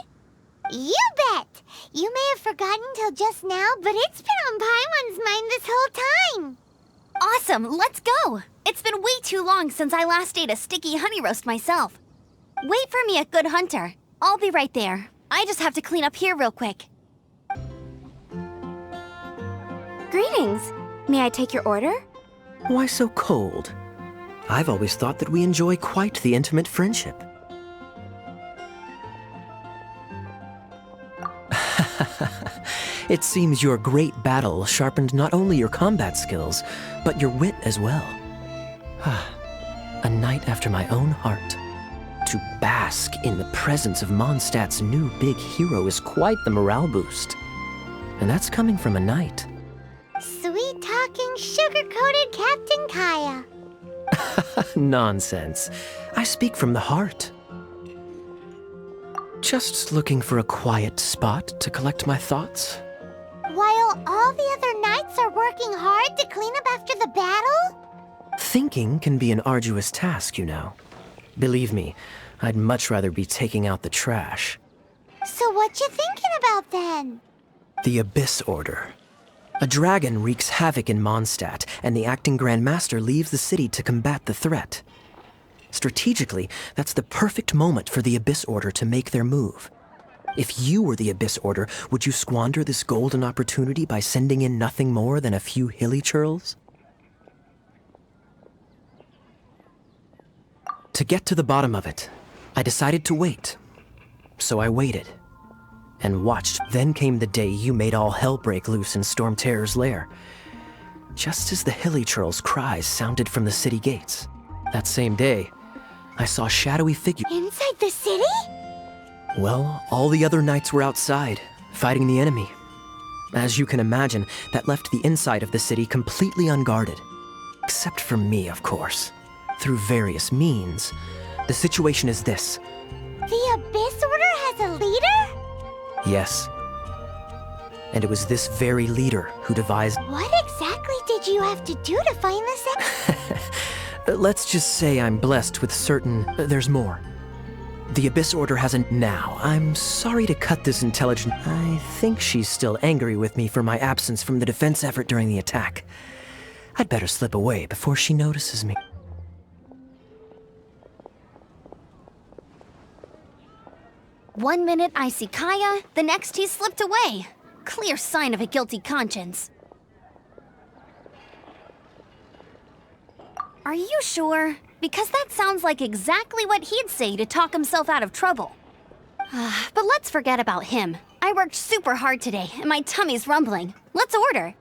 You bet! You may have forgotten till just now, but it's been on Paimon's mind this whole time.
Awesome, let's go! It's been way too long since I last ate a sticky honey roast myself. Wait for me at Good Hunter. I'll be right there. I just have to clean up here real quick.
Greetings. May I take your order?
Why so cold? I've always thought that we enjoy quite the intimate friendship. It seems your great battle sharpened not only your combat skills, but your wit as well. A knight after my own heart. To bask in the presence of Mondstadt's new big hero is quite the morale boost. And that's coming from a knight.
Sweet-talking, sugar-coated Captain Kaya.
Nonsense. I speak from the heart. Just looking for a quiet spot to collect my thoughts.
While all the other knights are working hard to clean up after the battle?
Thinking can be an arduous task, you know. Believe me, I'd much rather be taking out the trash.
So what you thinking about then?
The Abyss Order. A dragon wreaks havoc in Mondstadt, and the acting Grand Master leaves the city to combat the threat. Strategically, that's the perfect moment for the Abyss Order to make their move. If you were the Abyss Order, would you squander this golden opportunity by sending in nothing more than a few Hilichurls? To get to the bottom of it, I decided to wait. So I waited. And watched. Then came the day you made all hell break loose in Storm Terror's lair. Just as the Hilichurls' cries sounded from the city gates. That same day, I saw shadowy figures.
Inside the city?
Well, all the other knights were outside, fighting the enemy. As you can imagine, that left the inside of the city completely unguarded. Except for me, of course. Through various means. The situation is this.
The Abyss Order has a leader?
Yes. And it was this very leader who devised...
What exactly did you have to do to find this?
Let's just say I'm blessed with certain... there's more. The Abyss Order has a... Now, I'm sorry to cut this intelligent... I think she's still angry with me for my absence from the defense effort during the attack. I'd better slip away before she notices me.
One minute I see Kaya, the next he slipped away. Clear sign of a guilty conscience. Are you sure? Because that sounds like exactly what he'd say to talk himself out of trouble. But let's forget about him. I worked super hard today, and my tummy's rumbling. Let's order.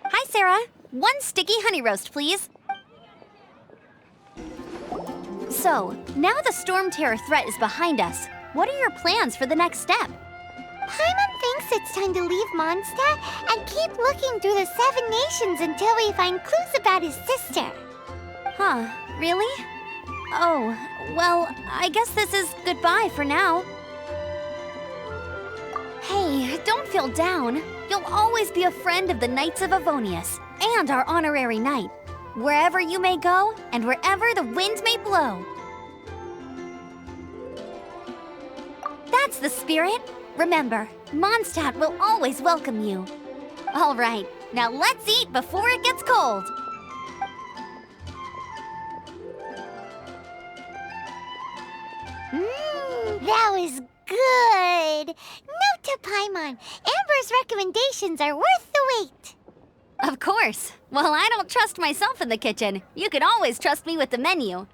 Hi, Sarah. 1 sticky honey roast, please. So, now the Storm Terror threat is behind us. What are your plans for the next step?
Paimon thinks it's time to leave Mondstadt and keep looking through the 7 nations until we find clues about his sister.
Huh, really? Oh, well, I guess this is goodbye for now. Hey, don't feel down. You'll always be a friend of the Knights of Avonius and our honorary knight. Wherever you may go and wherever the wind may blow. That's the spirit. Remember, Mondstadt will always welcome you. All right, now let's eat before it gets cold.
That was good. Note to Paimon, Amber's recommendations are worth the wait.
Of course. Well, I don't trust myself in the kitchen. You can always trust me with the menu.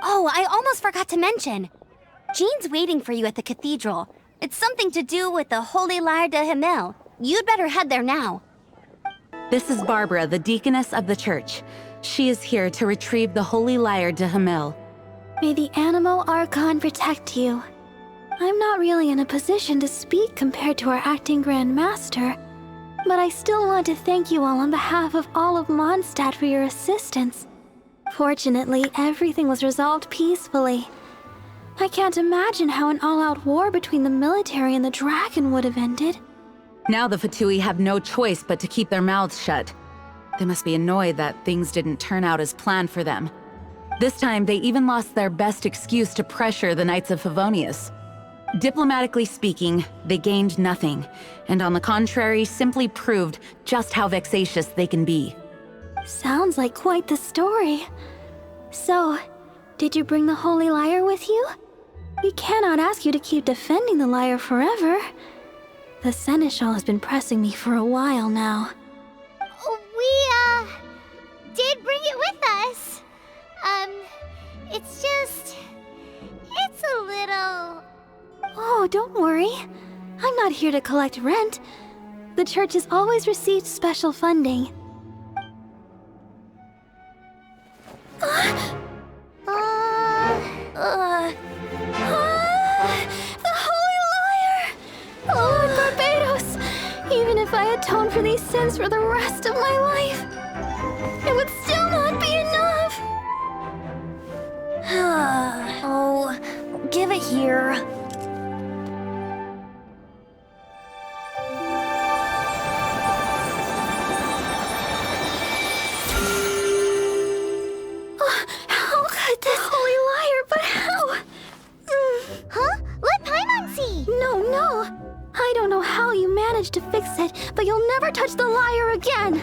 Oh, I almost forgot to mention. Jean's waiting for you at the cathedral. It's something to do with the Holy Lyre de Himmel. You'd better head there now.
This is Barbara, the deaconess of the church. She is here to retrieve the Holy Lyre to Hamil.
May the Anemo Archon protect you. I'm not really in a position to speak compared to our acting Grand Master, but I still want to thank you all on behalf of all of Mondstadt for your assistance. Fortunately, everything was resolved peacefully. I can't imagine how an all-out war between the military and the dragon would have ended.
Now the Fatui have no choice but to keep their mouths shut. They must be annoyed that things didn't turn out as planned for them. This time, they even lost their best excuse to pressure the Knights of Favonius. Diplomatically speaking, they gained nothing, and on the contrary, simply proved just how vexatious they can be.
Sounds like quite the story. So, did you bring the Holy Lyre with you? We cannot ask you to keep defending the lyre forever. The Seneschal has been pressing me for a while now.
We, did bring it with us. It's a little...
Oh, don't worry. I'm not here to collect rent. The church has always received special funding. The Holy Lyre! Lord Barbados! Even if I atone for these sins for the rest of my life, it would still not be enough!
Oh, give it here.
How could this Holy Lyre, but how?
Huh? Let Paimon see!
No. I don't know how you managed to fix it, but you'll never touch the lyre again!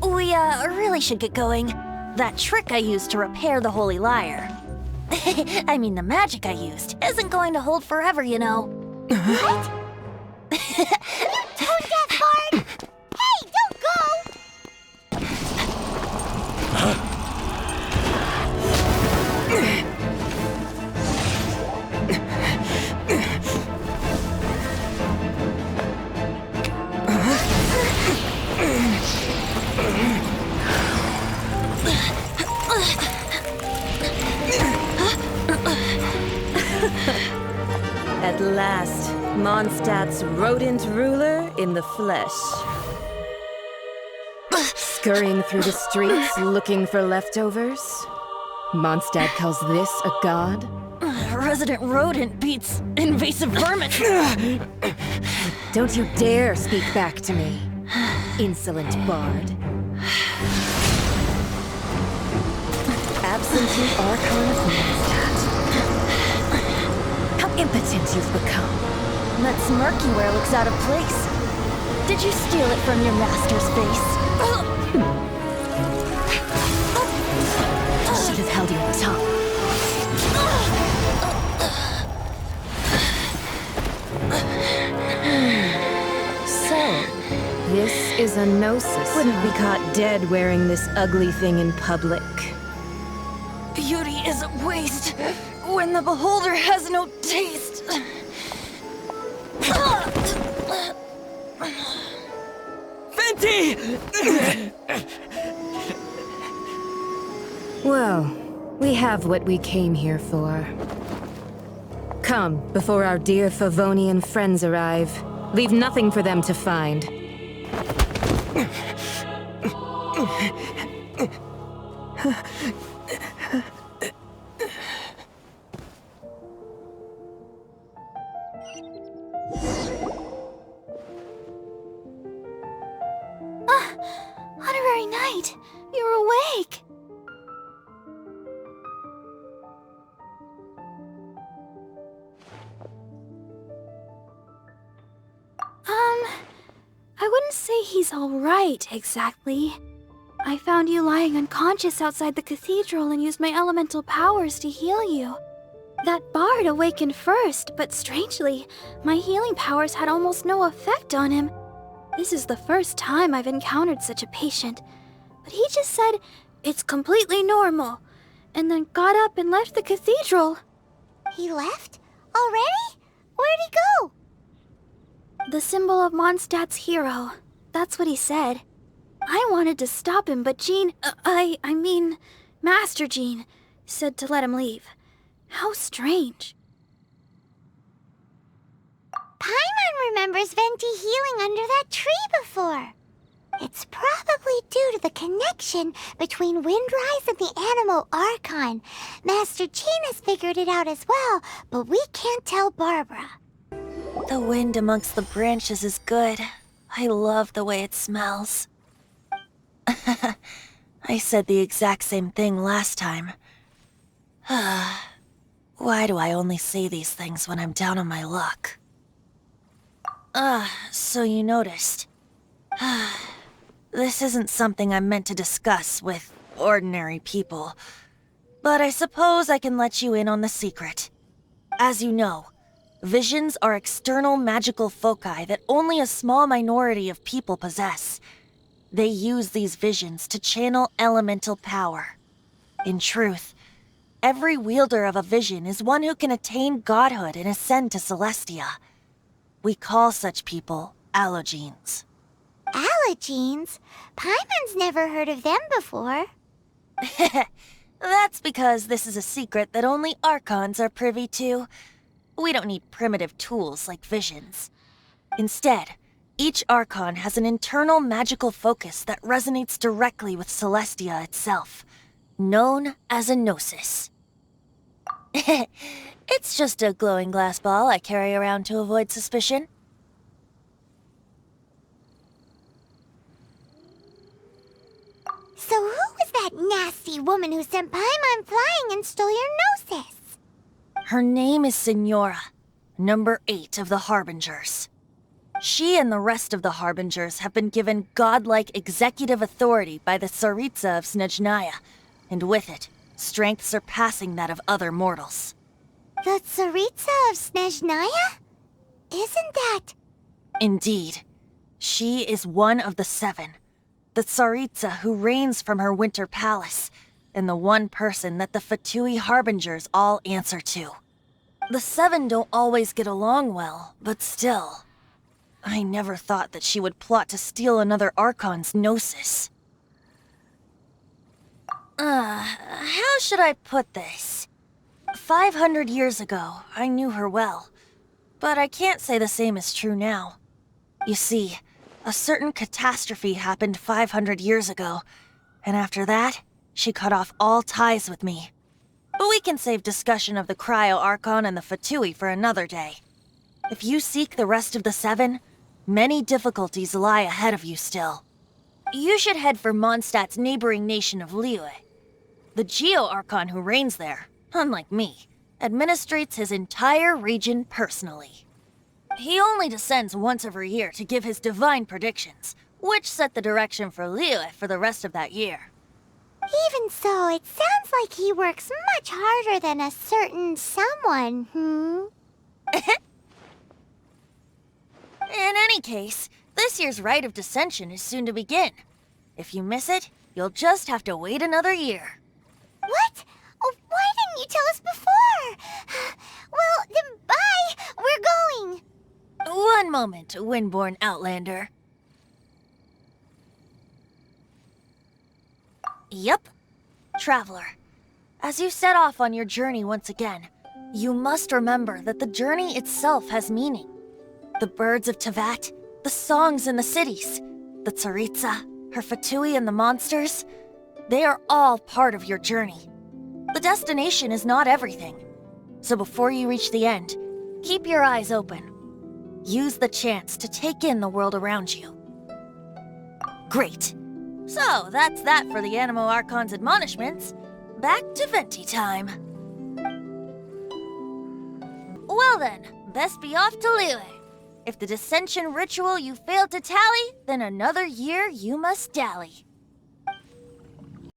We, really should get going. That trick I used to repair the Holy Lyre. I mean, the magic I used isn't going to hold forever, you know.
What? You tone-deaf bard! Hey, don't go!
At last, Mondstadt's rodent ruler in the flesh. Scurrying through the streets looking for leftovers? Mondstadt calls this a god?
Resident rodent beats invasive vermin.
Don't you dare speak back to me, insolent bard. Absentee Archon of Mondstadt. How impotent you've become.
That smirky wear looks out of place. Did you steal it from your master's face?
You should have held your tongue. So, this is a gnosis. Wouldn't be caught dead wearing this ugly thing in public.
Beauty is a waste when the beholder has no taste.
Fenty! Well, we have what we came here for. Come, before our dear Favonian friends arrive. Leave nothing for them to find.
Honorary Knight, you're awake! I wouldn't say he's alright, exactly. I found you lying unconscious outside the cathedral and used my elemental powers to heal you. That bard awakened first, but strangely, my healing powers had almost no effect on him. This is the first time I've encountered such a patient, but he just said, "It's completely normal," and then got up and left the cathedral.
He left? Already? Where'd he go?
The symbol of Mondstadt's hero. That's what he said. I wanted to stop him, but Jean... I mean, Master Jean said to let him leave. How strange. Paimon remembers Venti healing under that tree before. It's probably due to the connection between Windrise and the Animal Archon. Master Jean has figured it out as well, but we can't tell Barbara.
The wind amongst the branches is good. I love the way it smells. I said the exact same thing last time. Why do I only say these things when I'm down on my luck? So you noticed. This isn't something I'm meant to discuss with ordinary people, but I suppose I can let you in on the secret. As you know, visions are external magical foci that only a small minority of people possess. They use these visions to channel elemental power. In truth, every wielder of a vision is one who can attain godhood and ascend to Celestia. We call such people allogenes.
Allogenes? Paimon's never heard of them before.
That's because this is a secret that only Archons are privy to. We don't need primitive tools like visions. Instead, each Archon has an internal magical focus that resonates directly with Celestia itself, known as a gnosis. It's just a glowing glass ball I carry around to avoid suspicion.
So who was that nasty woman who sent Paimon flying and stole your gnosis?
Her name is Signora, number 8 of the Harbingers. She and the rest of the Harbingers have been given godlike executive authority by the Tsaritsa of Snezhnaya, and with it, strength surpassing that of other mortals.
The Tsaritsa of Snezhnaya? Isn't that...
Indeed. She is one of the 7. The Tsaritsa who reigns from her winter palace, and the one person that the Fatui Harbingers all answer to. The 7 don't always get along well, but still. I never thought that she would plot to steal another Archon's gnosis. How should I put this? 500 years ago, I knew her well, but I can't say the same is true now. You see, a certain catastrophe happened 500 years ago, and after that, she cut off all ties with me. But we can save discussion of the Cryo Archon and the Fatui for another day. If you seek the rest of the 7, many difficulties lie ahead of you still. You should head for Mondstadt's neighboring nation of Liyue. The Geo-Archon who reigns there, unlike me, administrates his entire region personally. He only descends once every year to give his divine predictions, which set the direction for Liyue for the rest of that year.
Even so, it sounds like he works much harder than a certain someone,
In any case, this year's Rite of Descension is soon to begin. If you miss it, you'll just have to wait another year.
What? Oh, why didn't you tell us before? Well, then bye! We're going!
One moment, Windborn Outlander. Yep. Traveler, as you set off on your journey once again, you must remember that the journey itself has meaning. The birds of Tevat, the songs in the cities, the Tsaritsa, her Fatui and the monsters, they are all part of your journey. The destination is not everything. So before you reach the end, keep your eyes open. Use the chance to take in the world around you. Great. So that's that for the Animo Archon's admonishments. Back to Venti time. Well then, best be off to Liyue. If the Descension ritual you failed to tally, then another year you must dally.